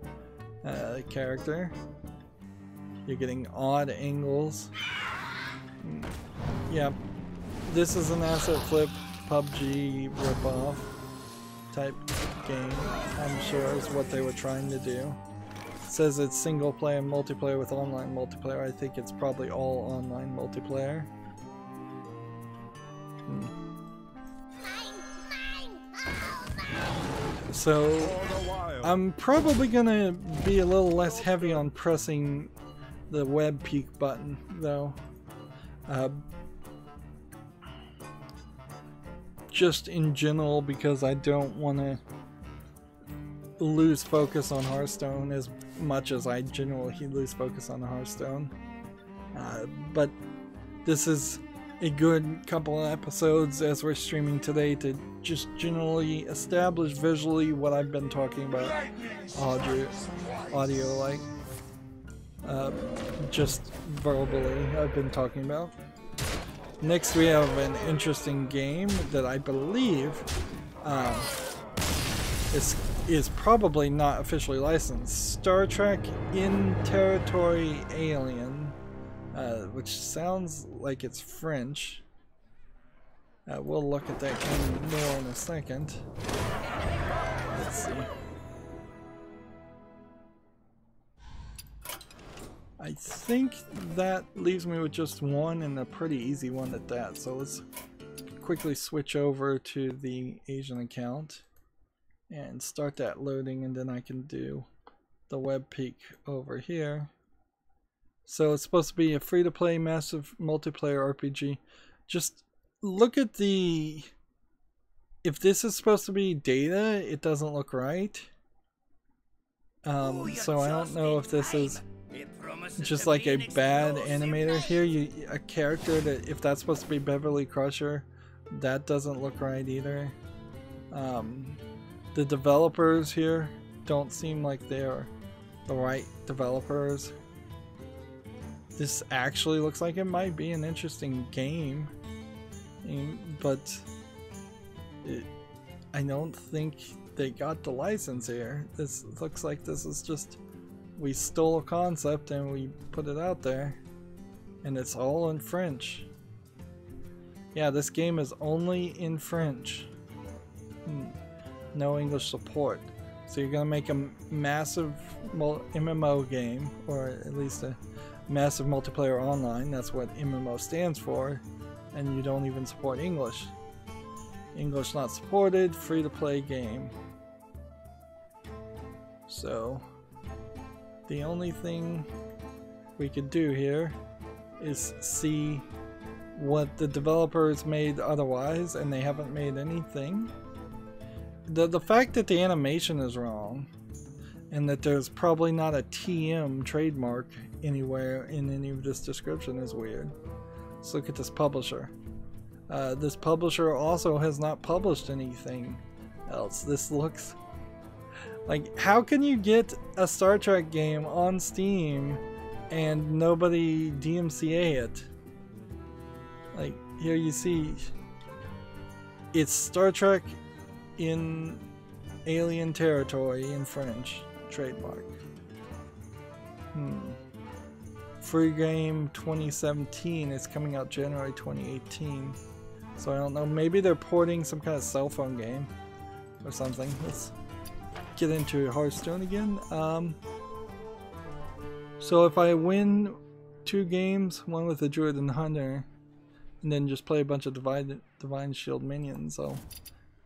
character. You're getting odd angles. Yeah, this is an asset flip PUBG ripoff type game, I'm sure is what they were trying to do. It says it's single player and multiplayer with online multiplayer. I think it's probably all online multiplayer. So I'm probably gonna be a little less heavy on pressing the web peek button though. Just in general, because I don't want to lose focus on Hearthstone as much as I generally lose focus on Hearthstone. But this is a good couple of episodes as we're streaming today to just generally establish visually what I've been talking about audio like. Just verbally I've been talking about. Next we have an interesting game that I believe is probably not officially licensed. Star Trek In Territory Alien, which sounds like it's French. We'll look at that game more in a second. Let's see. I think that leaves me with just one, and a pretty easy one at that. So let's quickly switch over to the Asian account and start that loading, and then I can do the web peek over here. So it's supposed to be a free-to-play massive multiplayer RPG. Just look at the... If this is supposed to be data, it doesn't look right. So I don't know if this is just like a bad animator. Here, a character that, if that's supposed to be Beverly Crusher, that doesn't look right either. The developers here don't seem like they're the right developers. This actually looks like it might be an interesting game, but I don't think they got the license here. This looks like this is just, we stole a concept and we put it out there, and it's all in French. Yeah, this game is only in French. No English support. So you're gonna make a massive MMO game, or at least a massive multiplayer online. That's what MMO stands for, and you don't even support English. English not supported, free to play game. So the only thing we could do here is see what the developers made otherwise, and they haven't made anything. The fact that the animation is wrong, and that there's probably not a TM trademark anywhere in any of this description, is weird. Let's look at this publisher. This publisher also has not published anything else. This looks like, how can you get a Star Trek game on Steam and nobody DMCA it? Like, here you see it's Star Trek in Alien Territory in French, trademark. Free game 2017. It's coming out January 2018. So I don't know, maybe they're porting some kind of cell phone game or something. Let's get into Hearthstone again. So if I win 2 games, one with the Druid and Hunter, and then just play a bunch of Divine Shield minions, I'll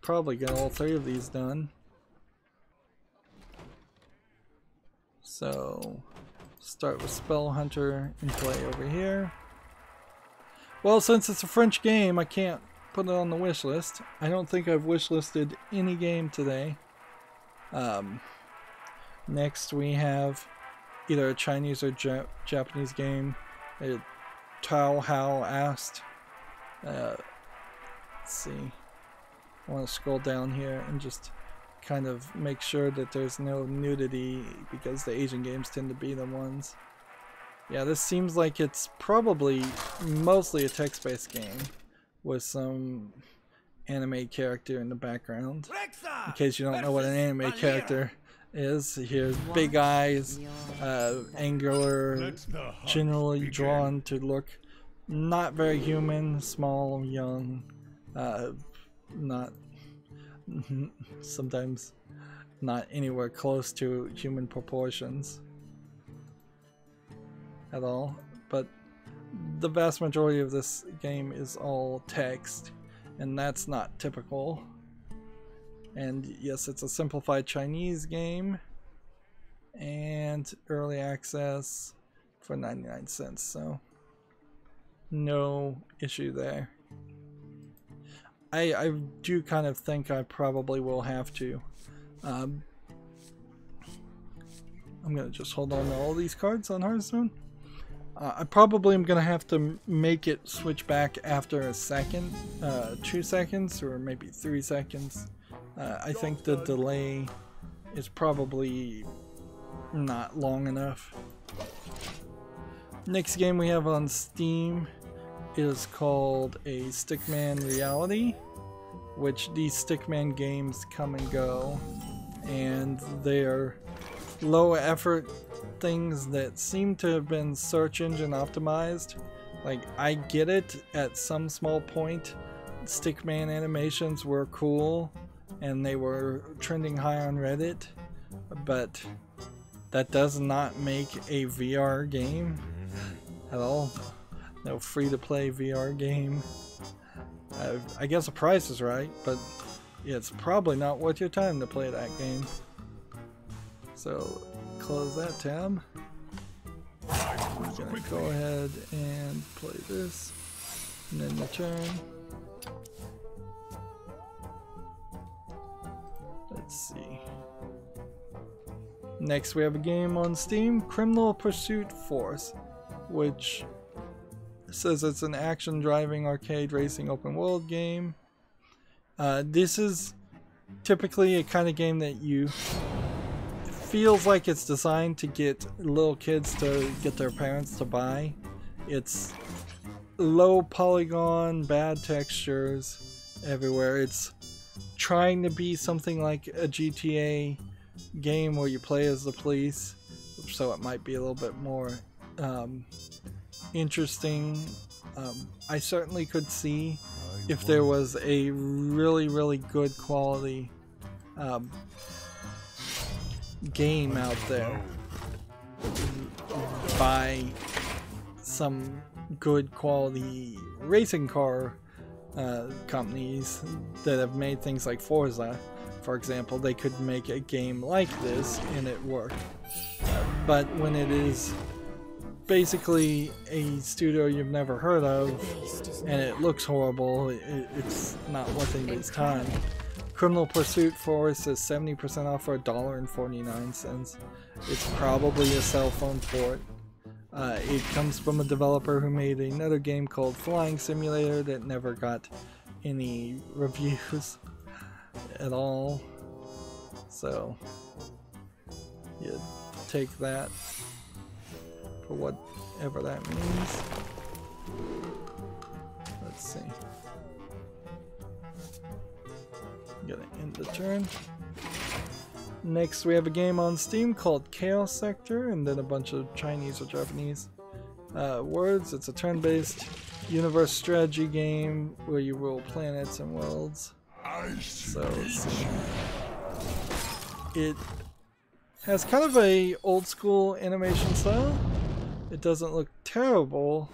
probably get all 3 of these done. So start with Spell Hunter and play over here. Well, since it's a French game, I can't put it on the wish list. I don't think I've wish listed any game today. Next we have either a Chinese or Japanese game. Tao Hao asked. Let's see. I want to scroll down here and just kind of make sure that there's no nudity, because the Asian games tend to be the ones. Yeah, this seems like it's probably mostly a text-based game with some anime character in the background. In case you don't know what an anime character is, here's big eyes, angular, generally drawn to look not very human, small, young, not sometimes not anywhere close to human proportions at all, but the vast majority of this game is all text, and that's not typical. And yes, it's a simplified Chinese game and early access for 99 cents, so no issue there. I do kind of think I probably will have to. I'm gonna just hold on to all these cards on Hearthstone. I probably am gonna have to make it switch back after a second, 2 seconds, or maybe 3 seconds. I think the delay is probably not long enough. Next game we have on Steam is called a Stickman Reality, which these Stickman games come and go, and they're low effort things that seem to have been search engine optimized. Like, I get it, at some small point Stickman animations were cool and they were trending high on Reddit, but that does not make a VR game at all. No free-to-play VR game. I guess the price is right, but it's probably not worth your time to play that game. So close that tab. I'm gonna go ahead and play this, and then return. Let's see. Next we have a game on Steam, Criminal Pursuit Force, which says it's an action driving arcade racing open world game. This is typically a kind of game that feels like it's designed to get little kids to get their parents to buy. It's low polygon, bad textures everywhere. It's trying to be something like a GTA game where you play as the police, so it might be a little bit more interesting. I certainly could see if there was a really good quality game out there by some good quality racing car companies that have made things like Forza, for example. They could make a game like this and it worked. But when it is basically a studio you've never heard of and it looks horrible, it's not worth anybody's time. Criminal Pursuit Force is 70% off for $1.49. It's probably a cell phone port. It comes from a developer who made another game called Flying Simulator that never got any reviews at all. So you take that for whatever that means. Let's see. Gonna end the turn. Next we have a game on Steam called Chaos Sector, and then a bunch of Chinese or Japanese words. It's a turn-based universe strategy game where you rule planets and worlds. So let's see. It has kind of a old school animation style. It doesn't look terrible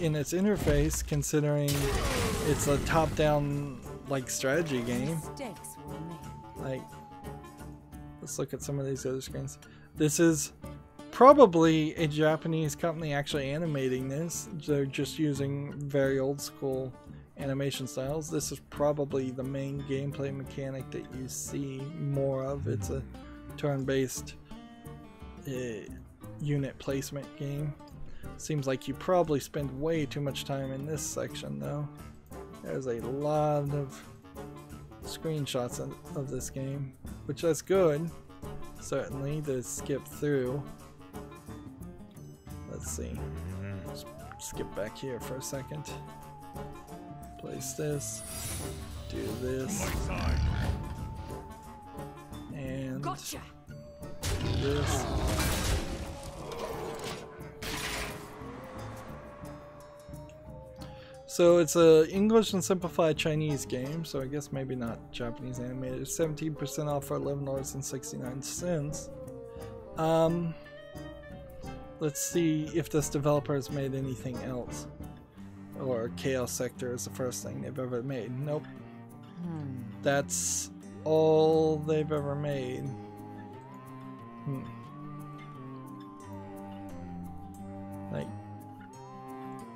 in its interface, considering it's a top-down like strategy game. Like, let's look at some of these other screens. This is probably a Japanese company actually animating this. They're just using very old school animation styles. This is probably the main gameplay mechanic that you see more of. It's a turn-based unit placement game. Seems like you probably spend way too much time in this section though. There's a lot of screenshots of this game, which that's good, certainly, to skip through. Let's see. Just skip back here for a second. Place this. Do this. And Gotcha. do this. So it's a English and simplified Chinese game, so I guess maybe not Japanese animated. 17% off for $11.69. Let's see if this developer has made anything else. Or Chaos Sector is the first thing they've ever made. Nope. That's all they've ever made. Like,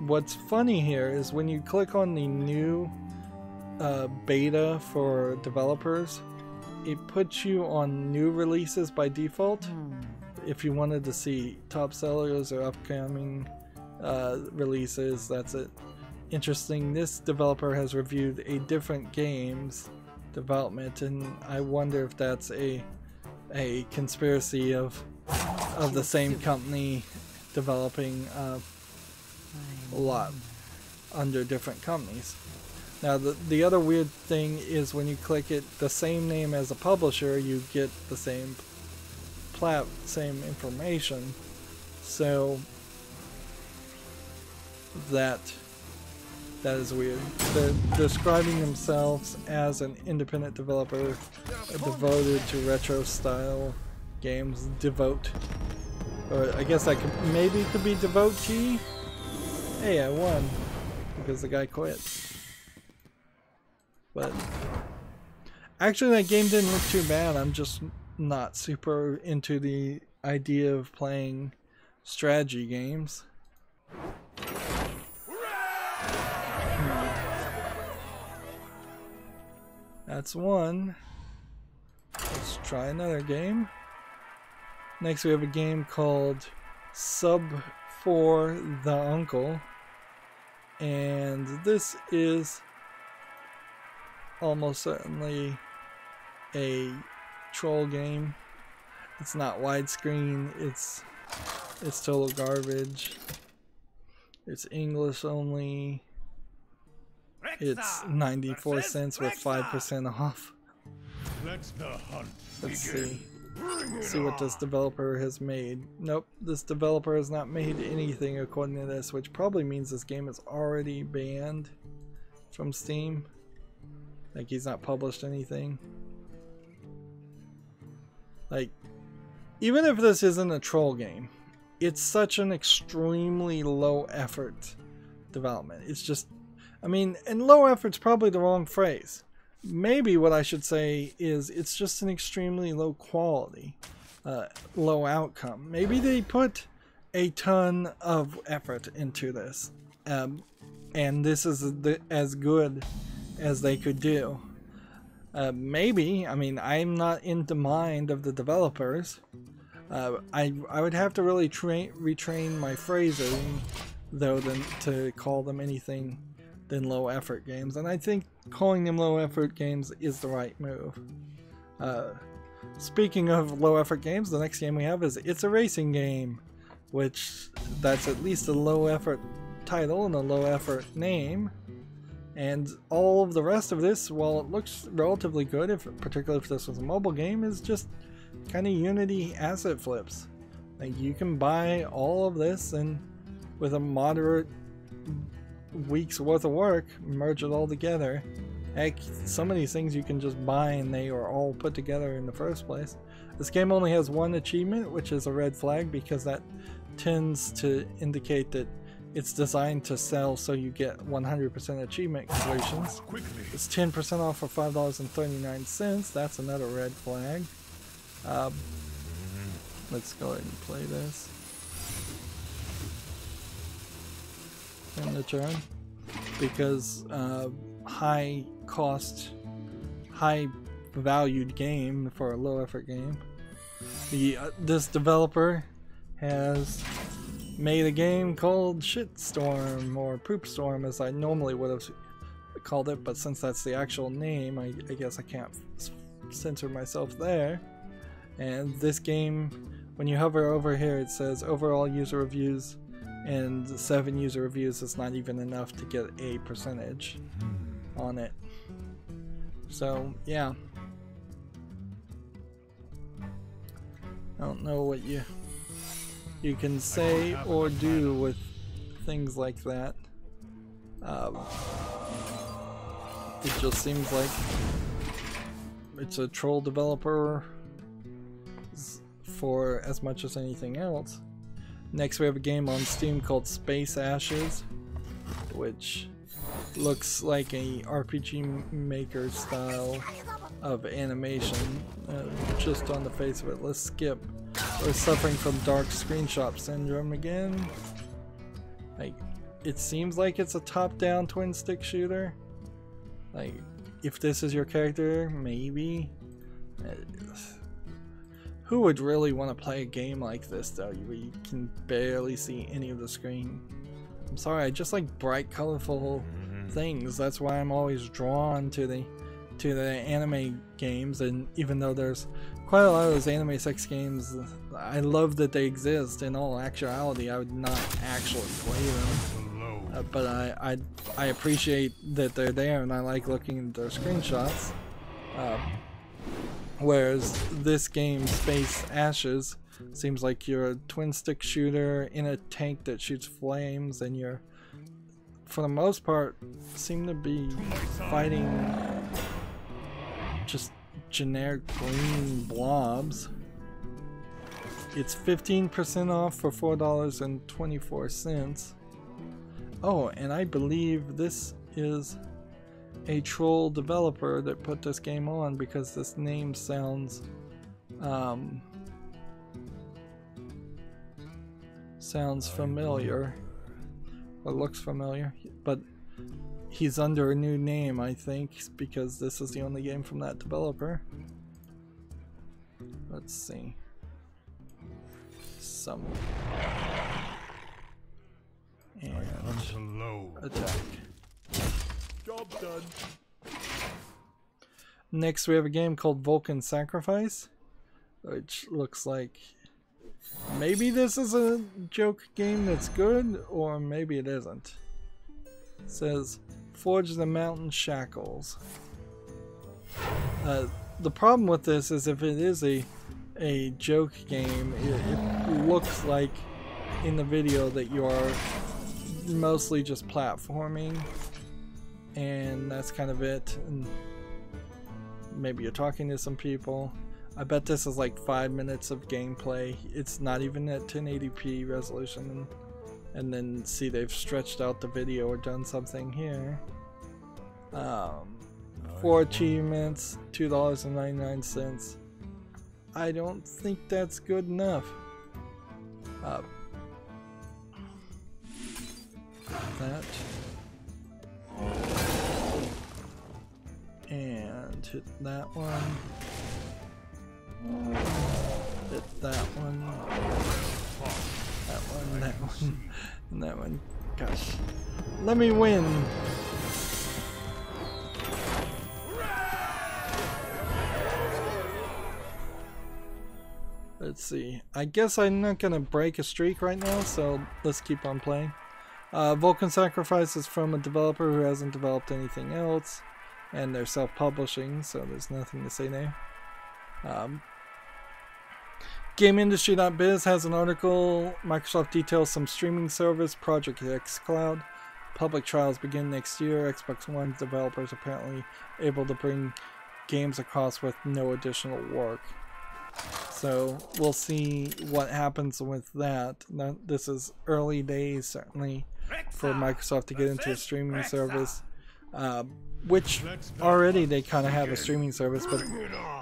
what's funny here is when you click on the new beta for developers, it puts you on new releases by default. If you wanted to see top sellers or upcoming releases, that's it. Interesting, this developer has reviewed a different game's development, and I wonder if that's a conspiracy of the same company developing a lot under different companies. Now the other weird thing is when you click it, the same name as a publisher, you get the same same information. So that is weird. They're describing themselves as an independent developer devoted to retro style games. Devote, or I guess that maybe could be devotee. Hey, I won because the guy quit. But actually that game didn't look too bad. I'm just not super into the idea of playing strategy games. That's one. Let's try another game. Next we have a game called Sub for the Uncle. And this is almost certainly a troll game. It's not widescreen, it's total garbage. It's English only. It's 94 cents with 5% off. Let's see what this developer has made. Nope, this developer has not made anything according to this, which probably means this game is already banned from Steam. Like, he's not published anything. Like, even if this isn't a troll game, it's such an extremely low effort development. It's just, I mean, and low effort's probably the wrong phrase. Maybe what I should say is it's just an extremely low quality, low outcome. Maybe they put a ton of effort into this, and this is as good as they could do. Maybe, I mean, I'm not in the mind of the developers. I would have to really retrain my phrasing, though, to call them anything than low effort games, and I think calling them low effort games is the right move. Speaking of low effort games, the next game we have is It's a Racing Game, which that's at least a low effort title and a low effort name. And all of the rest of this, while it looks relatively good, particularly if this was a mobile game, is just kind of Unity asset flips. Like, you can buy all of this and with a moderate week's worth of work, merge it all together. Heck, some of these things you can just buy and they are all put together in the first place. This game only has one achievement, which is a red flag, because that tends to indicate that it's designed to sell so you get 100% achievement completions. It's 10% off for $5.39. That's another red flag. Let's go ahead and play this. In the turn, because high cost, high valued game for a low effort game. This developer has made a game called Shitstorm, or Poopstorm as I normally would have called it, but since that's the actual name, I guess I can't censor myself there. And this game, when you hover over here, it says overall user reviews, and 7 user reviews is not even enough to get a percentage on it. So yeah, I don't know what you can say or do with things like that. It just seems like it's a troll developer for as much as anything else. Next we have a game on Steam called Space Ashes, which looks like a RPG Maker style of animation, just on the face of it. Let's skip. We're suffering from dark screenshot syndrome again. Like, it seems like it's a top-down twin stick shooter. Like, if this is your character, maybe. Who would really want to play a game like this, though, where you can barely see any of the screen? I'm sorry, I just like bright, colorful things. That's why I'm always drawn to the anime games, and even though there's quite a lot of those anime sex games, I love that they exist. In all actuality, I would not actually play them. But I appreciate that they're there, and I like looking at their screenshots. Whereas this game, Space Ashes, seems like you're a twin stick shooter in a tank that shoots flames, and you're, for the most part, seem to be fighting just generic green blobs. It's 15% off for $4.24. Oh, and I believe this is a troll developer that put this game on, because this name sounds familiar, or looks familiar, but he's under a new name, I think, because this is the only game from that developer. Let's see. And attack. Job done. Next we have a game called Vulcan Sacrifice, which looks like maybe this is a joke game that's good, or maybe it isn't. It says Forge the Mountain Shackles. The problem with this is, if it is a joke game, it looks like in the video that you are mostly just platforming, and that's kind of it. And maybe you're talking to some people. I bet this is like 5 minutes of gameplay. It's not even at 1080p resolution. And then see, they've stretched out the video or done something here. 4 achievements, $2.99. I don't think that's good enough. That. And hit that one. Hit that one. That one, that one, and that one. Gosh. Let me win! Let's see. I guess I'm not gonna break a streak right now, so let's keep on playing. Vulcan Sacrifice is from a developer who hasn't developed anything else, and they're self-publishing, so there's nothing to say there. GameIndustry.biz has an article. Microsoft details some streaming service, Project X Cloud. Public trials begin next year. Xbox One developers apparently able to bring games across with no additional work. So we'll see what happens with that. Now, this is early days, certainly, for Microsoft to get into a streaming service, which already they kind of have a streaming service, but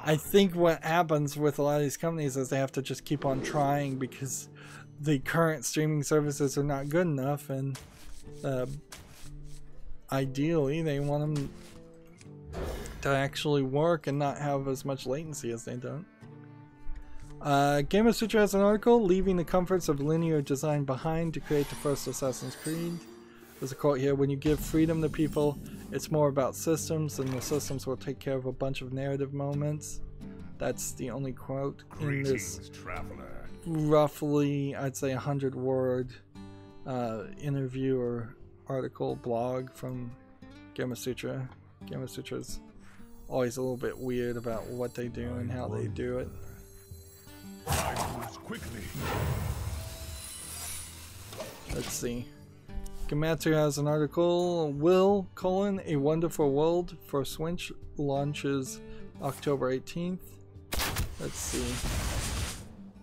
I think what happens with a lot of these companies is they have to just keep on trying, because the current streaming services are not good enough, and ideally they want them to actually work and not have as much latency as they don't. Game of Sutra has an article, leaving the comforts of linear design behind to create the first Assassin's Creed. There's a quote here: when you give freedom to people, it's more about systems, and the systems will take care of a bunch of narrative moments. That's the only quote in this roughly, I'd say, 100-word interview or article, blog from Game of Sutra. Game of Sutra's always a little bit weird about what they do and how they do it. Let's see. Gamatsu has an article. Will: A Wonderful World for Switch launches October 18th. Let's see.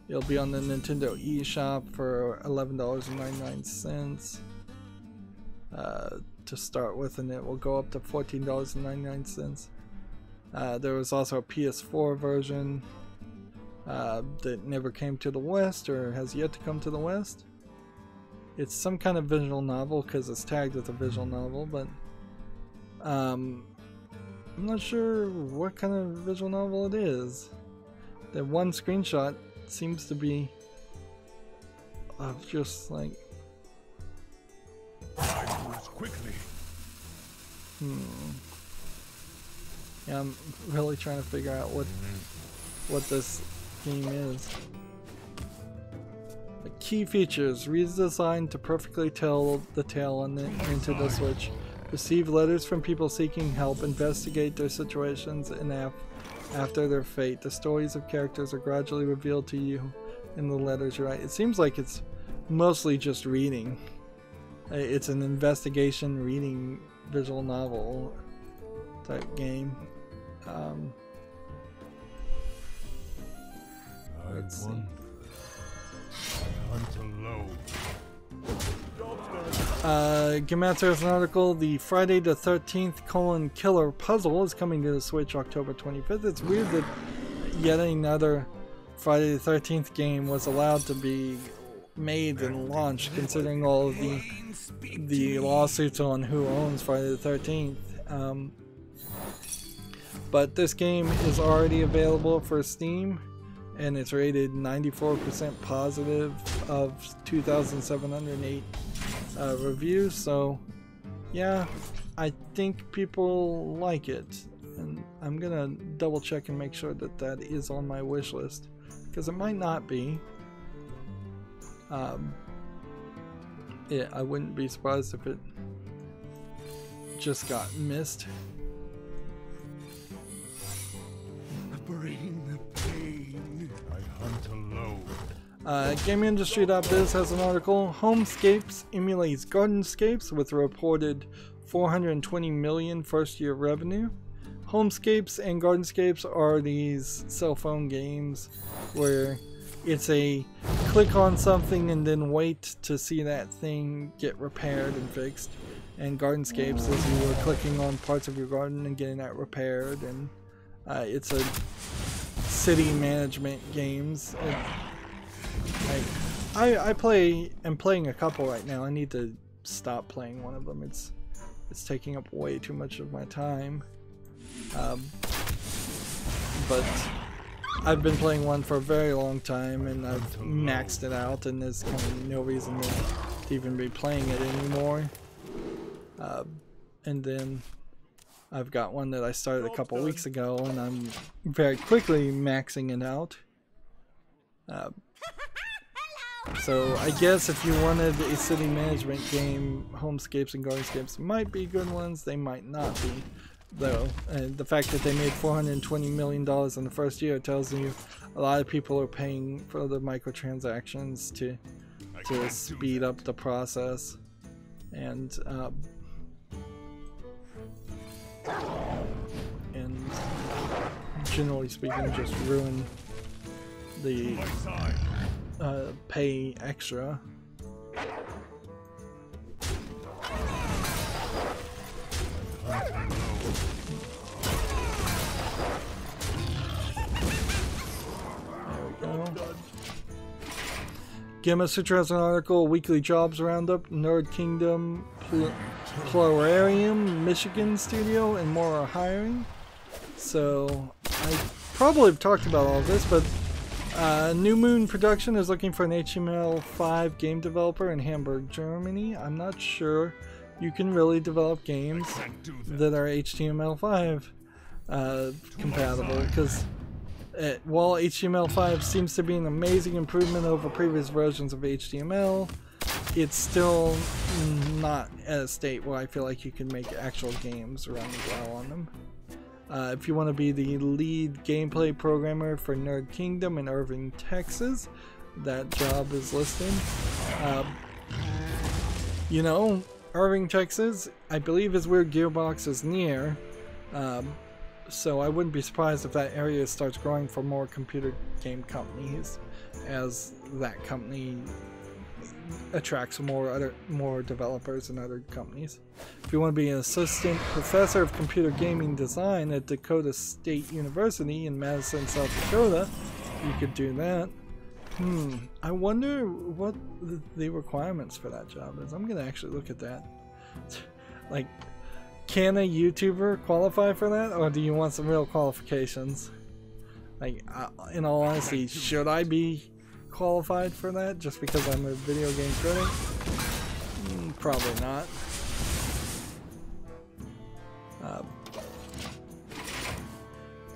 It'll be on the Nintendo eShop for $11.99 to start with, and it will go up to $14.99. There was also a PS4 version that never came to the West, or has yet to come to the West. It's some kind of visual novel, because it's tagged with a visual novel, but I'm not sure what kind of visual novel it is. The one screenshot seems to be of just like quickly. Yeah, I'm really trying to figure out what this game is. Like key features. Redesigned to perfectly tell the tale into the Switch. Receive letters from people seeking help. Investigate their situations and after their fate. The stories of characters are gradually revealed to you in the letters you write. It seems like it's mostly just reading. It's an investigation reading visual novel type game. Let's see. Gematsu has an article. The Friday the 13th killer puzzle is coming to the Switch October 25th. It's weird that yet another Friday the 13th game was allowed to be made and launched, considering all of the lawsuits on who owns Friday the 13th. But this game is already available for Steam, and it's rated 94% positive of 2,708 reviews. So yeah, I think people like it, and I'm gonna double check and make sure that that is on my wish list, because it might not be. Yeah, I wouldn't be surprised if it just got missed. Bring the pain. I hunt alone. GameIndustry.biz has an article. Homescapes emulates Gardenscapes with a reported 420 million first-year revenue. Homescapes and Gardenscapes are these cell phone games where it's a click on something and then wait to see that thing get repaired and fixed. And Gardenscapes is you are clicking on parts of your garden and getting that repaired, and it's a city management games. I'm playing a couple right now. I need to stop playing one of them. It's taking up way too much of my time. But I've been playing one for a very long time, and I've maxed it out, and there's kind of no reason to even be playing it anymore. And then I've got one that I started a couple weeks ago, and I'm very quickly maxing it out. So I guess if you wanted a city management game, Homescapes and Gardenscapes might be good ones. They might not be, though. And the fact that they made $420 million in the first year tells you a lot of people are paying for the microtransactions to speed up the process. And generally speaking, just ruin the pay extra. Gamma Sutra has an article. Weekly jobs roundup. Nerd Kingdom, Plurarium, Michigan studio, and more are hiring. So I probably have talked about all of this, but New Moon Production is looking for an HTML5 game developer in Hamburg, Germany. I'm not sure you can really develop games that are HTML5 compatible, because while HTML5 seems to be an amazing improvement over previous versions of HTML, it's still not at a state where I feel like you can make actual games run well on them. If you want to be the lead gameplay programmer for Nerd Kingdom in Irving, Texas, that job is listed. You know, Irving, Texas, I believe is where Gearbox is near. So I wouldn't be surprised if that area starts growing for more computer game companies, as that company attracts more developers and other companies. If you want to be an assistant professor of computer gaming design at Dakota State University in Madison, South Dakota, you could do that. I wonder what the requirements for that job is. I'm gonna actually look at that. Like, can a YouTuber qualify for that, or do you want some real qualifications? Like, in all honesty, should I be qualified for that just because I'm a video game critic? Probably not.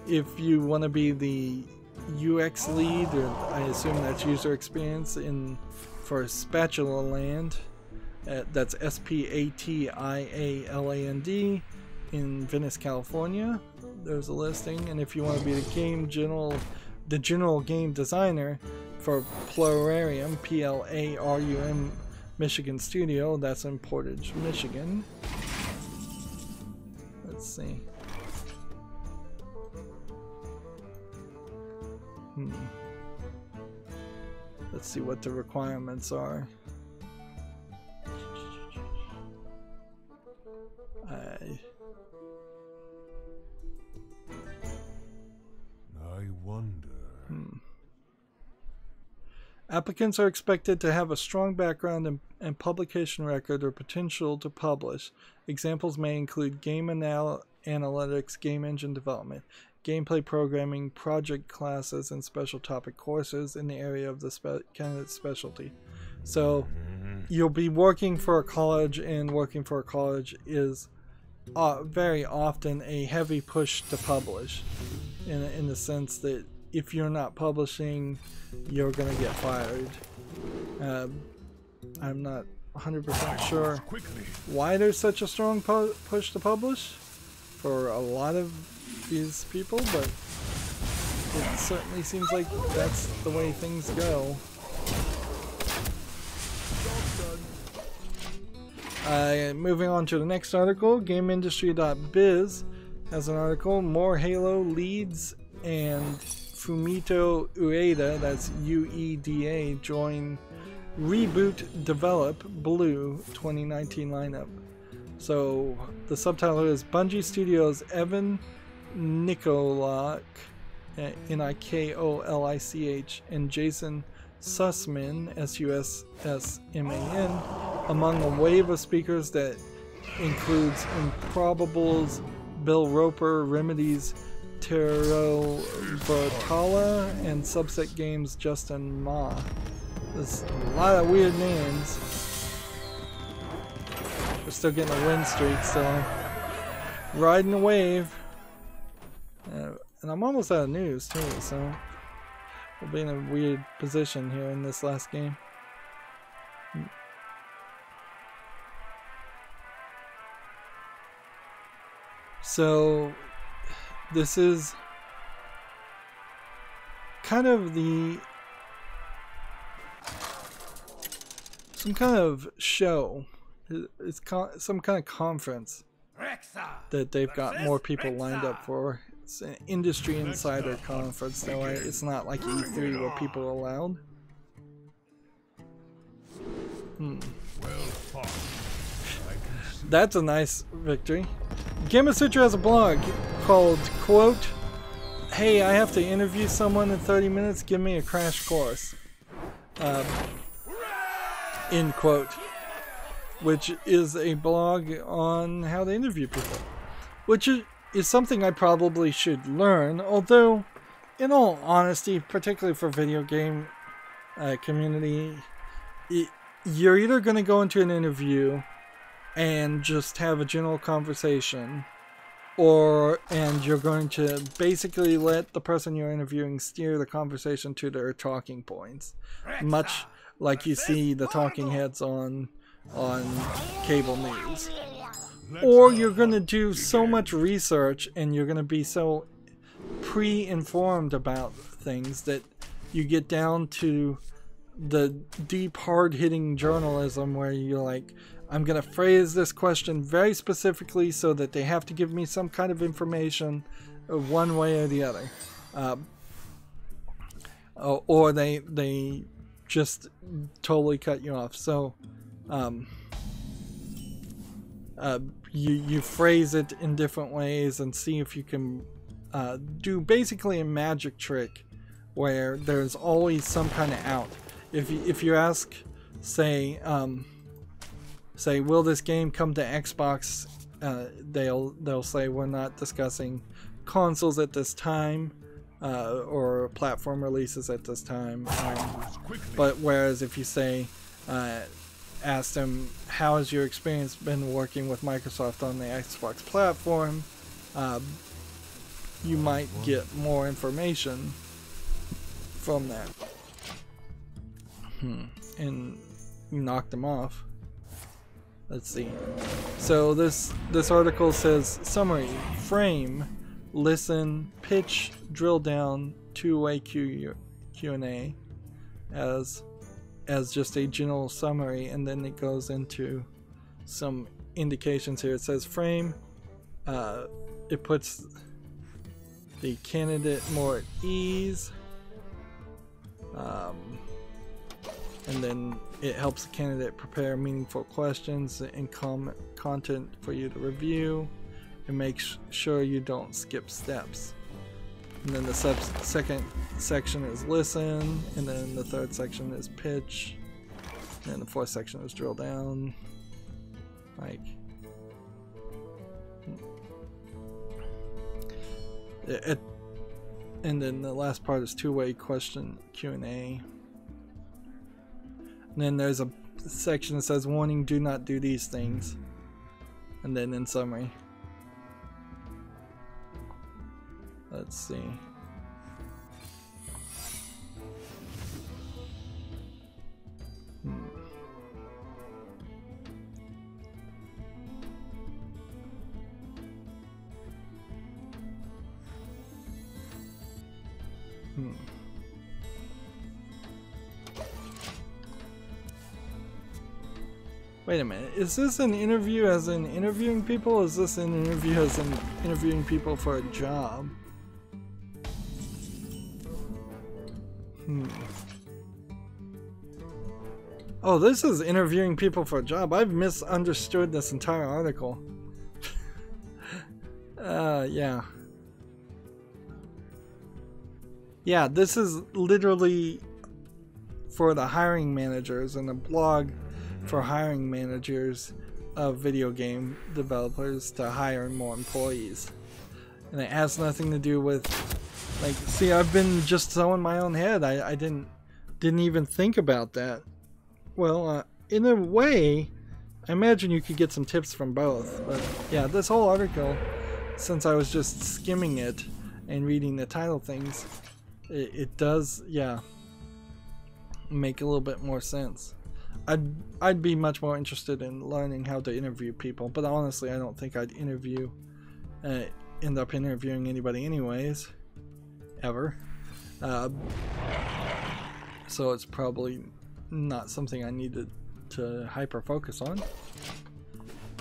If you want to be the UX lead, or I assume that's user experience in for Spatula Land. That's Spatialand in Venice, California. There's a listing. And if you want to be the general game designer for Plurarium, Plarum Michigan Studio, that's in Portage, Michigan. Let's see. Let's see what the requirements are. I wonder. Applicants are expected to have a strong background and publication record or potential to publish. Examples may include game analytics, game engine development, gameplay programming, project classes, and special topic courses in the area of the candidate's specialty. So you'll be working for a college, and working for a college is very often a heavy push to publish, in the sense that if you're not publishing, you're going to get fired. I'm not 100% sure why there's such a strong push to publish for a lot of these people, but it certainly seems like that's the way things go. Moving on to the next article, GameIndustry.biz has an article, more Halo leads and Fumito Ueda, that's UEDA, join Reboot Develop Blue 2019 lineup. So the subtitle is Bungie Studios' Evan Nikolak, Nikolich, and Jason Sussman, Sussman, among a wave of speakers that includes Improbables, Bill Roper, Remedy's Tero Bertala, and Subset Games' Justin Ma. There's a lot of weird names. We're still getting a win streak, so riding a wave. And I'm almost out of news too, so we'll be in a weird position here in this last game. So this is kind of some kind of show. It's some kind of conference that they've got more people lined up for. It's an industry insider conference, though it's not like E3 where people are allowed. That's a nice victory. Gamasutra has a blog called, quote, "Hey, I have to interview someone in 30 minutes, give me a crash course." End quote. Which is a blog on how to interview people. Which is something I probably should learn, although, in all honesty, particularly for video game community, you're either going to go into an interview and just have a general conversation, and you're going to basically let the person you're interviewing steer the conversation to their talking points, much like you see the talking heads on cable news. Or you're going to do so much research and you're going to be so pre-informed about things that you get down to the deep, hard-hitting journalism where you're like, I'm going to phrase this question very specifically so that they have to give me some kind of information one way or the other. Or they just totally cut you off. So you phrase it in different ways and see if you can do basically a magic trick where there's always some kind of out. If you ask, say will this game come to Xbox, they'll say we're not discussing consoles at this time, or platform releases at this time. But whereas if you say, ask them, how has your experience been working with Microsoft on the Xbox platform, you might get more information from that. and knock them off. Let's see. So this article says summary: frame, listen, pitch, drill down, two-way Q&A as just a general summary, and then it goes into some indications here. It says frame, it puts the candidate more at ease, and then it helps the candidate prepare meaningful questions and content for you to review, and makes sure you don't skip steps. And then the second section is listen, and then the third section is pitch, and then the fourth section is drill down. Like, and then the last part is two-way question Q&A. And then there's a section that says warning, do not do these things. And then in summary. Let's see. Wait a minute, is this an interview as in interviewing people, or is this an interview as in interviewing people for a job? Oh, this is interviewing people for a job. I've misunderstood this entire article. Yeah. Yeah, this is literally for the hiring managers and a blog for hiring managers of video game developers to hire more employees. And it has nothing to do with, like, see, I've been just so in my own head. I didn't even think about that. Well, in a way, I imagine you could get some tips from both. But yeah, this whole article, since I was just skimming it and reading the title things, it does, yeah, make a little bit more sense. I'd be much more interested in learning how to interview people, but honestly, I don't think I'd end up interviewing anybody anyways, ever. So it's probably not something I needed to hyper focus on.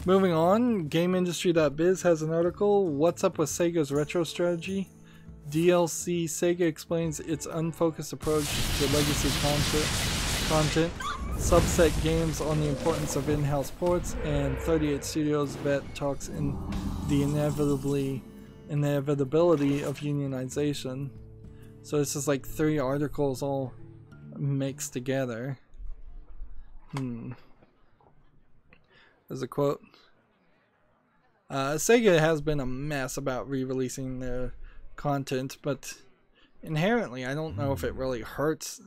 Moving on, GameIndustry.biz has an article, What's Up with Sega's Retro Strategy? DLC Sega explains its unfocused approach to legacy content, subset games on the importance of in-house ports, and 38 Studios vet talks in the inevitability of unionization. So this is like 3 articles all mixed together. There's a quote. Sega has been a mess about re-releasing their content, but inherently I don't know if it really hurts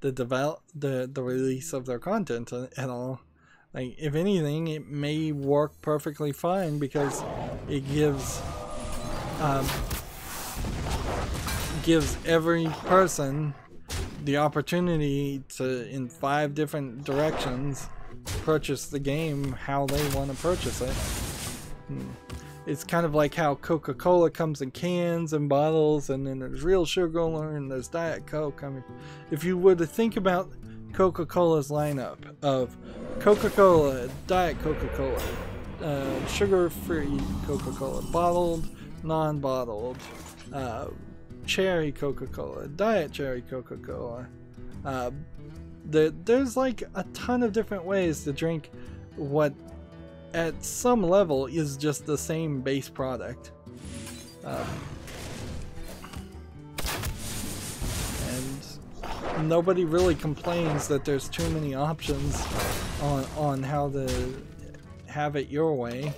the release of their content at all. Like, if anything, it may work perfectly fine because it gives every person the opportunity to, in 5 different directions, purchase the game how they want to purchase it. It's kind of like how Coca-Cola comes in cans and bottles, and then there's real sugar and there's Diet Coke. I mean, if you were to think about Coca-Cola's lineup of Coca-Cola, Diet Coca-Cola, sugar-free Coca-Cola, bottled, non-bottled, cherry Coca-Cola, Diet Cherry Coca-Cola, there's like a ton of different ways to drink what at some level is just the same base product. And nobody really complains that there's too many options on how to have it your way.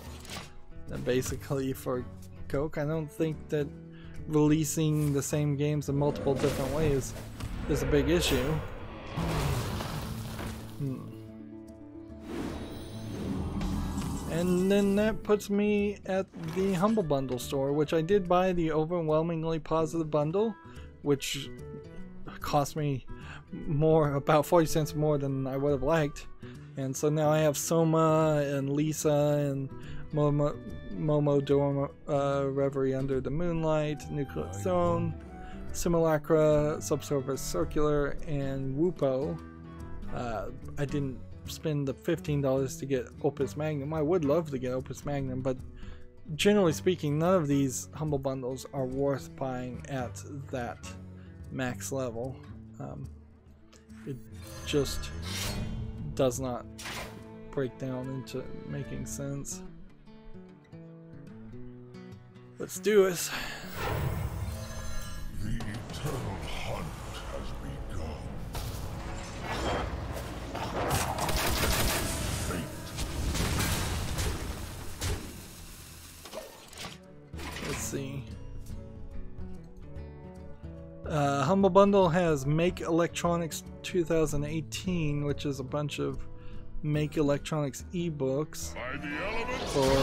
Basically for Coke, I don't think that releasing the same games in multiple different ways is a big issue. And then that puts me at the Humble Bundle store, which I did buy the overwhelmingly positive bundle, which cost me more, about 40 cents more than I would have liked. And so now I have Soma and Lisa and Momo Dorm, Reverie Under the Moonlight, Nuclear Throne, Simulacra, Subsurface Circular, and Woopo. I didn't spend the $15 to get Opus Magnum. I would love to get Opus Magnum, but generally speaking, none of these Humble Bundles are worth buying at that max level. It just does not break down into making sense. Let's do this. The eternal hunt has begun. Let's see. Humble Bundle has Make Electronics 2018, which is a bunch of Make Electronics ebooks. For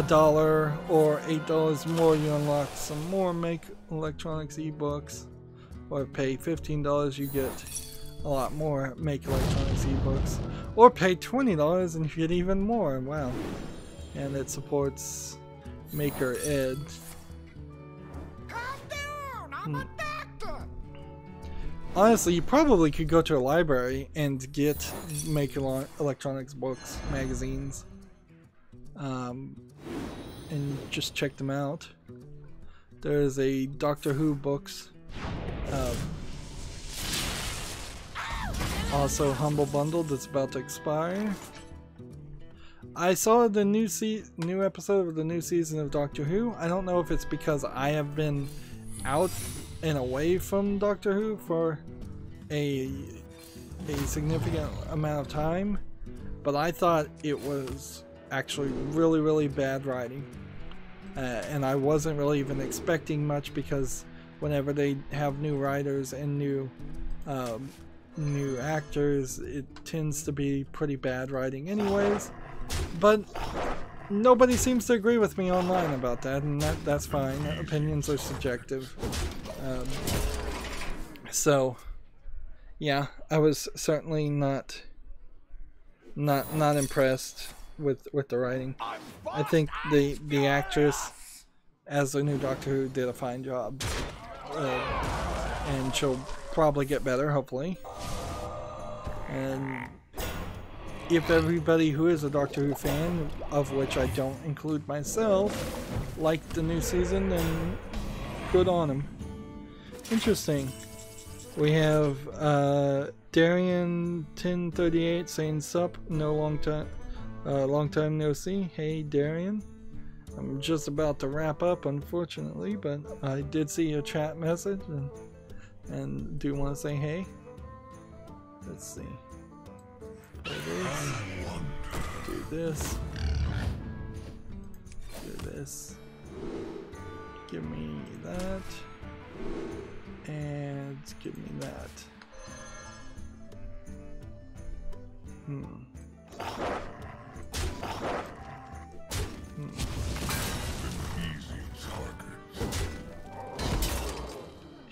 $1 or $8 more, you unlock some more Make Electronics ebooks. Or pay $15, you get a lot more Make Electronics ebooks. Or pay $20 and you get even more. Wow. And it supports Maker Ed. Honestly, you probably could go to a library and get Make Electronics books, magazines, and just check them out. There's a Doctor Who books, also Humble Bundle that's about to expire. I saw the new episode of the new season of Doctor Who. I don't know if it's because I have been out and away from Doctor Who for a significant amount of time, but I thought it was actually really bad writing, and I wasn't really even expecting much, because whenever they have new writers and new actors, it tends to be pretty bad writing anyways. But nobody seems to agree with me online about that, and that's fine. Opinions are subjective. So yeah, I was certainly not impressed with the writing. I think the actress as the new Doctor Who did a fine job, and she'll probably get better, hopefully. And if everybody who is a Doctor Who fan, of which I don't include myself, liked the new season, then good on them. Interesting. We have Darian1038 saying sup, long time no see. Hey Darian. I'm just about to wrap up, unfortunately, but I did see your chat message and do want to say hey. Let's see. Do this. Do this. Give me that. And give me that.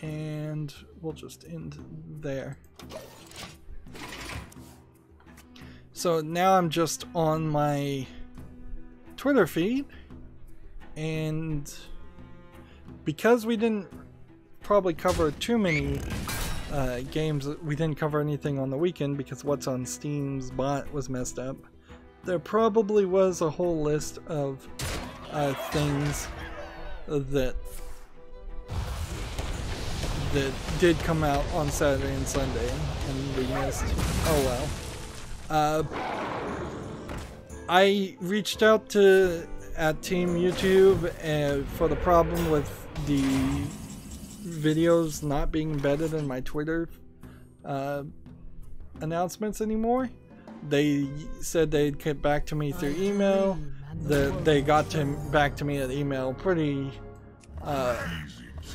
And we'll just end there. So now I'm just on my Twitter feed, and because we didn't probably cover too many games, we didn't cover anything on the weekend because what's on Steam's bot was messed up. There probably was a whole list of things that did come out on Saturday and Sunday and we missed. Oh well. I reached out to Team YouTube for the problem with the videos not being embedded in my Twitter announcements anymore. They said they'd get back to me through email. They got back to me at email pretty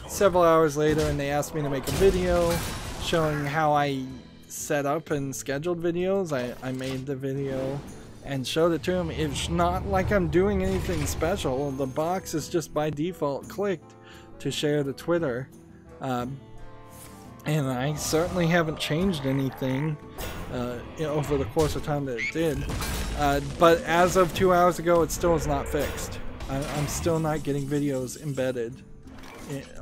several hours later, and they asked me to make a video showing how I set up and scheduled videos. I made the video and showed it to them. It's not like I'm doing anything special. The box is just by default clicked to share the Twitter. And And I certainly haven't changed anything over the course of time that it did. But as of 2 hours ago, it still is not fixed. I'm still not getting videos embedded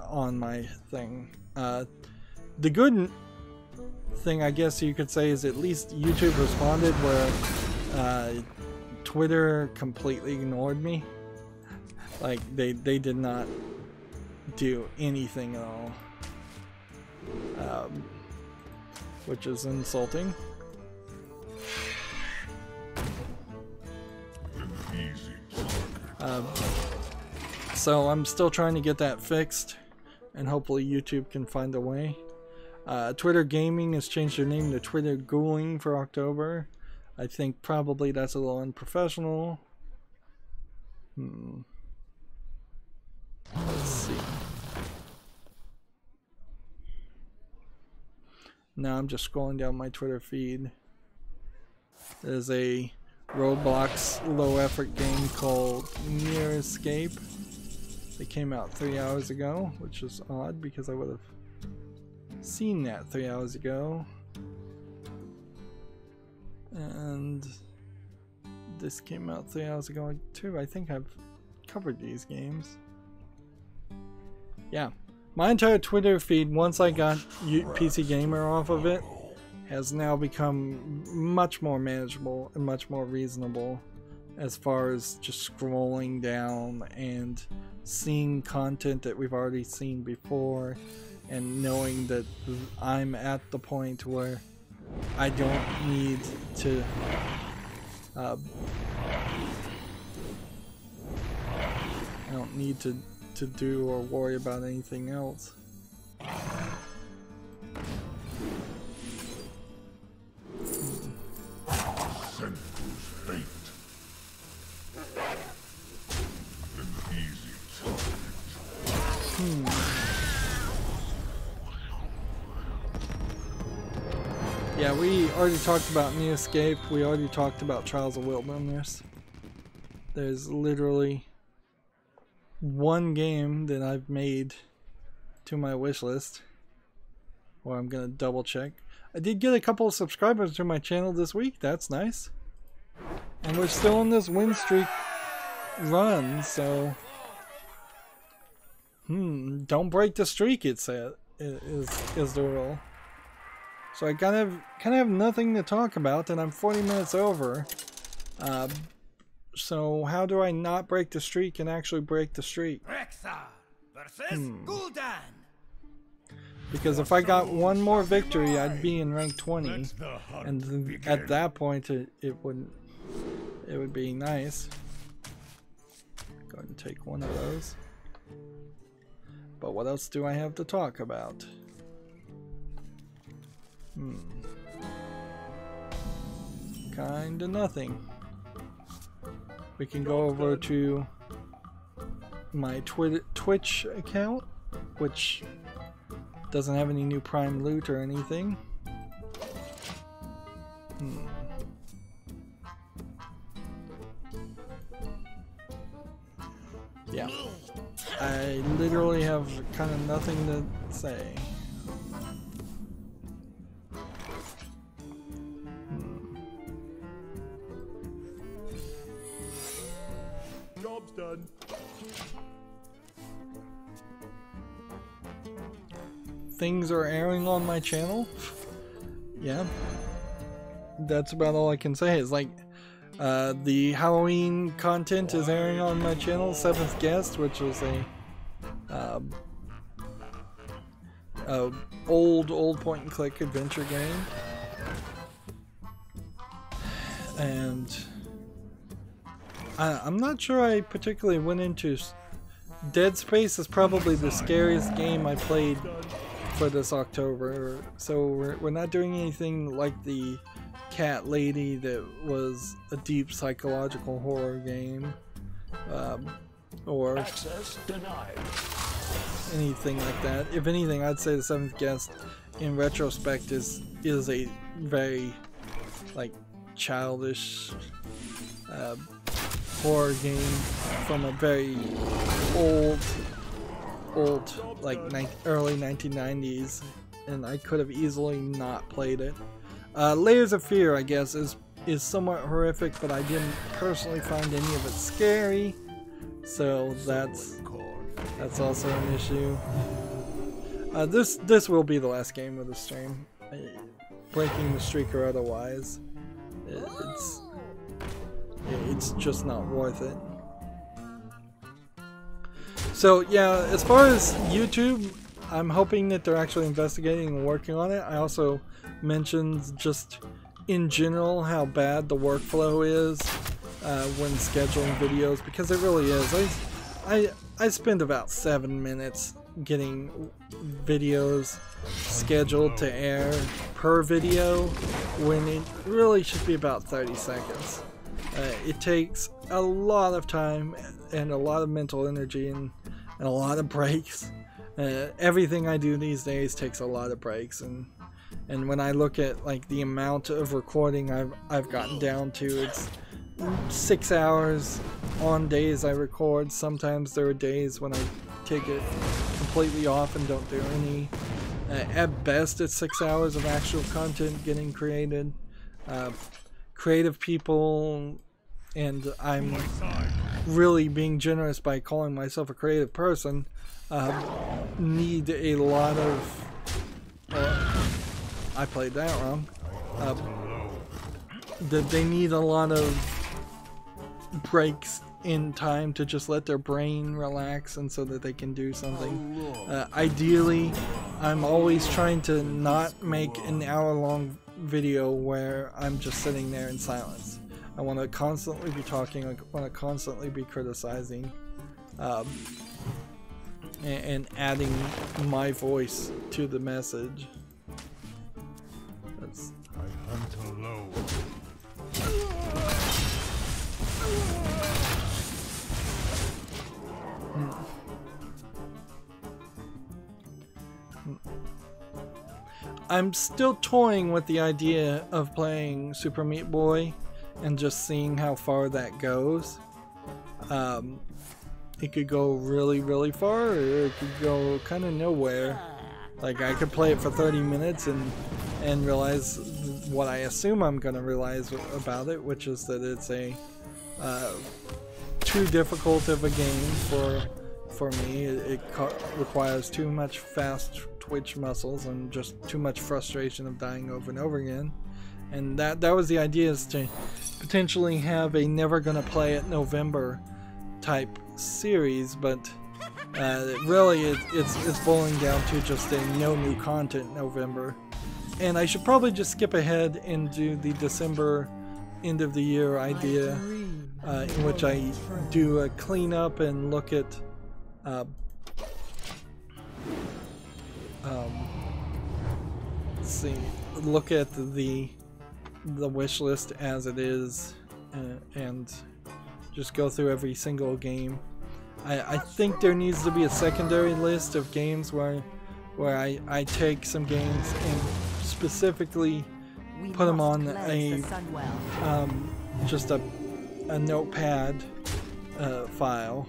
on my thing. The good thing, I guess you could say, is at least YouTube responded, where Twitter completely ignored me. Like, they did not do anything at all. Which is insulting. So I'm still trying to get that fixed, and hopefully YouTube can find a way. Twitter Gaming has changed their name to Twitter Gooling for October. I think probably that's a little unprofessional. Let's see. Now I'm just scrolling down my Twitter feed. There's a Roblox low-effort game called Near Escape. It came out 3 hours ago, which is odd because I would have seen that 3 hours ago. And this came out 3 hours ago too. I think I've covered these games. Yeah. My entire Twitter feed, once I got PC Gamer off of it, has now become much more manageable and much more reasonable as far as just scrolling down and seeing content that we've already seen before, and knowing that I'm at the point where I don't need to do or worry about anything else. Yeah, we already talked about Near Escape. We already talked about Trials of Wilderness. There's literally one game that I've made to my wish list, or I'm gonna double check. I did get a couple of subscribers to my channel this week. That's nice. And we're still on this win streak run, so don't break the streak, it said is the rule. So I kind of have nothing to talk about, and I'm 40 minutes over. So how do I not break the streak and actually break the streak? Because if I got one more victory, I'd be in rank 20, and at that point it would be nice. Go ahead and take one of those. But what else do I have to talk about? Kinda nothing. We can go over to my Twitch account, which doesn't have any new Prime loot or anything. Yeah. I literally have kind of nothing to say. Job's done. Things are airing on my channel. Yeah. That's about all I can say. Is like the Halloween content is airing on my channel. Seventh Guest, which was a old point and click adventure game. And I'm not sure I particularly went into Dead Space. Is probably the scariest game I played for this October. So we're not doing anything like the Cat Lady that was a deep psychological horror game, or anything like that. If anything, I'd say the Seventh Guest, in retrospect, is a very like childish horror game from a very old like early 1990s and I could have easily not played it. Layers of Fear, I guess, is somewhat horrific, but I didn't personally find any of it scary, so that's also an issue. This will be the last game of the stream. Breaking the streak or otherwise, it's just not worth it. So yeah, as far as YouTube, I'm hoping that they're actually investigating and working on it. I also mentioned just in general how bad the workflow is when scheduling videos, because it really is. I spend about 7 minutes getting videos scheduled to air per video when it really should be about 30 seconds. It takes a lot of time and a lot of mental energy and a lot of breaks. Everything I do these days takes a lot of breaks, and when I look at like the amount of recording I've gotten down to, it's 6 hours on days I record. Sometimes there are days when I take it completely off and don't do any. At best, it's 6 hours of actual content getting created. Creative people, and I'm really being generous by calling myself a creative person, need a lot of... I played that wrong. They need a lot of breaks in time to just let their brain relax, and so that they can do something. Ideally, I'm always trying to not make an hour-long video where I'm just sitting there in silence. I want to constantly be talking, I want to constantly be criticizing, and adding my voice to the message. That's... I hunt alone. I'm still toying with the idea of playing Super Meat Boy and just seeing how far that goes. It could go really, really far, or it could go kind of nowhere. Like, I could play it for 30 minutes and realize what I assume I'm going to realize about it, which is that it's a too difficult of a game for me. It requires too much fast twitch muscles and just too much frustration of dying over and over again. And that was the idea, is to potentially have a never gonna play it November type series, but really it's boiling down to just a no new content November. And I should probably just skip ahead and do the December end of the year idea, in which I do a cleanup and look at let's see, look at the wish list as it is, and just go through every single game. I think there needs to be a secondary list of games where I take some games and specifically put them on a just a notepad file,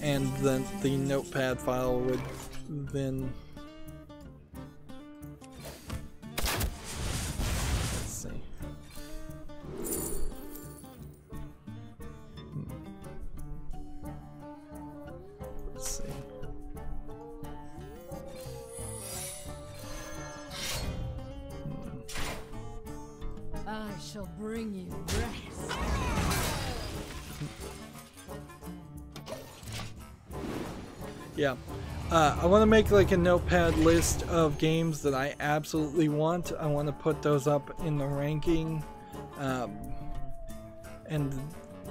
and then the notepad file would then, let's see, let's see. I shall bring you rest. Yeah, I want to make like a notepad list of games that I absolutely want. I want to put those up in the ranking, and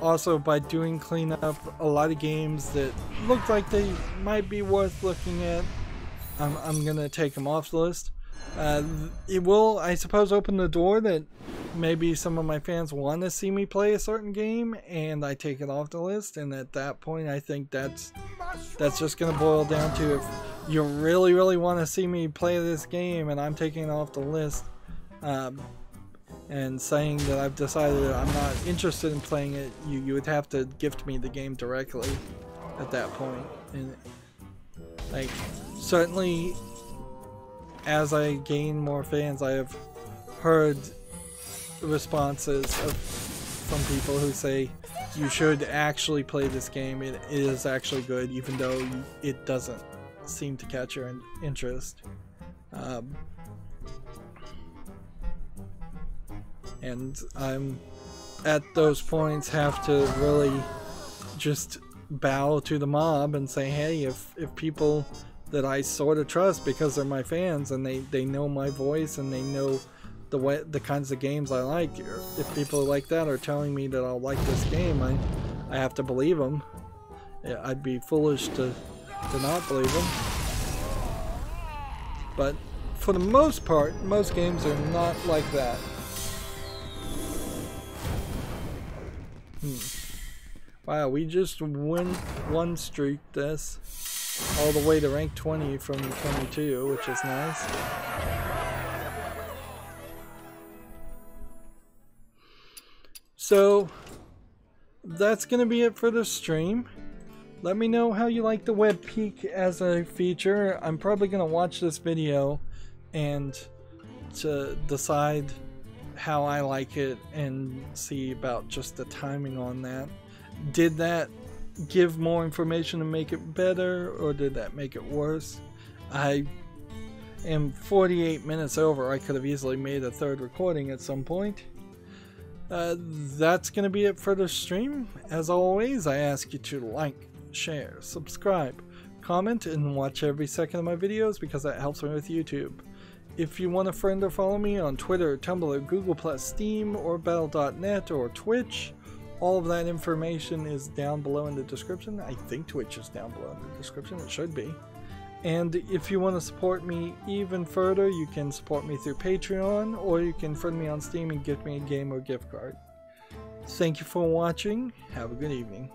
also by doing cleanup, a lot of games that look like they might be worth looking at, I'm gonna take them off the list. It will, I suppose, open the door that maybe some of my fans want to see me play a certain game, and I take it off the list. And at that point, I think that's just going to boil down to, if you really, really want to see me play this game and I'm taking it off the list, and saying that I've decided that I'm not interested in playing it, you would have to gift me the game directly at that point. And Like, certainly as I gain more fans, I have heard responses from people who say you should actually play this game. It is actually good, even though it doesn't seem to catch your interest. And I'm at those points have to really just bow to the mob and say, hey, if people that I sort of trust because they're my fans and they know my voice and they know the kinds of games I like, if people like that are telling me that I'll like this game, I have to believe them. I'd be foolish to not believe them. But for the most part, most games are not like that. Wow, we just one streaked this all the way to rank 20 from 22, which is nice. So that's gonna be it for the stream. Let me know how you like the web peek as a feature. I'm probably gonna watch this video and to decide how I like it and see about just the timing on that. Did that give more information to make it better, or did that make it worse? I am 48 minutes over. I could have easily made a third recording at some point. That's going to be it for the stream. As always, I ask you to like, share, subscribe, comment, and watch every second of my videos because that helps me with YouTube. If you want to friend or follow me on Twitter, Tumblr, Google+, Steam, or Battle.net, or Twitch, all of that information is down below in the description. I think Twitch is down below in the description. It should be. And if you want to support me even further, you can support me through Patreon, or you can friend me on Steam and gift me a game or gift card. Thank you for watching. Have a good evening.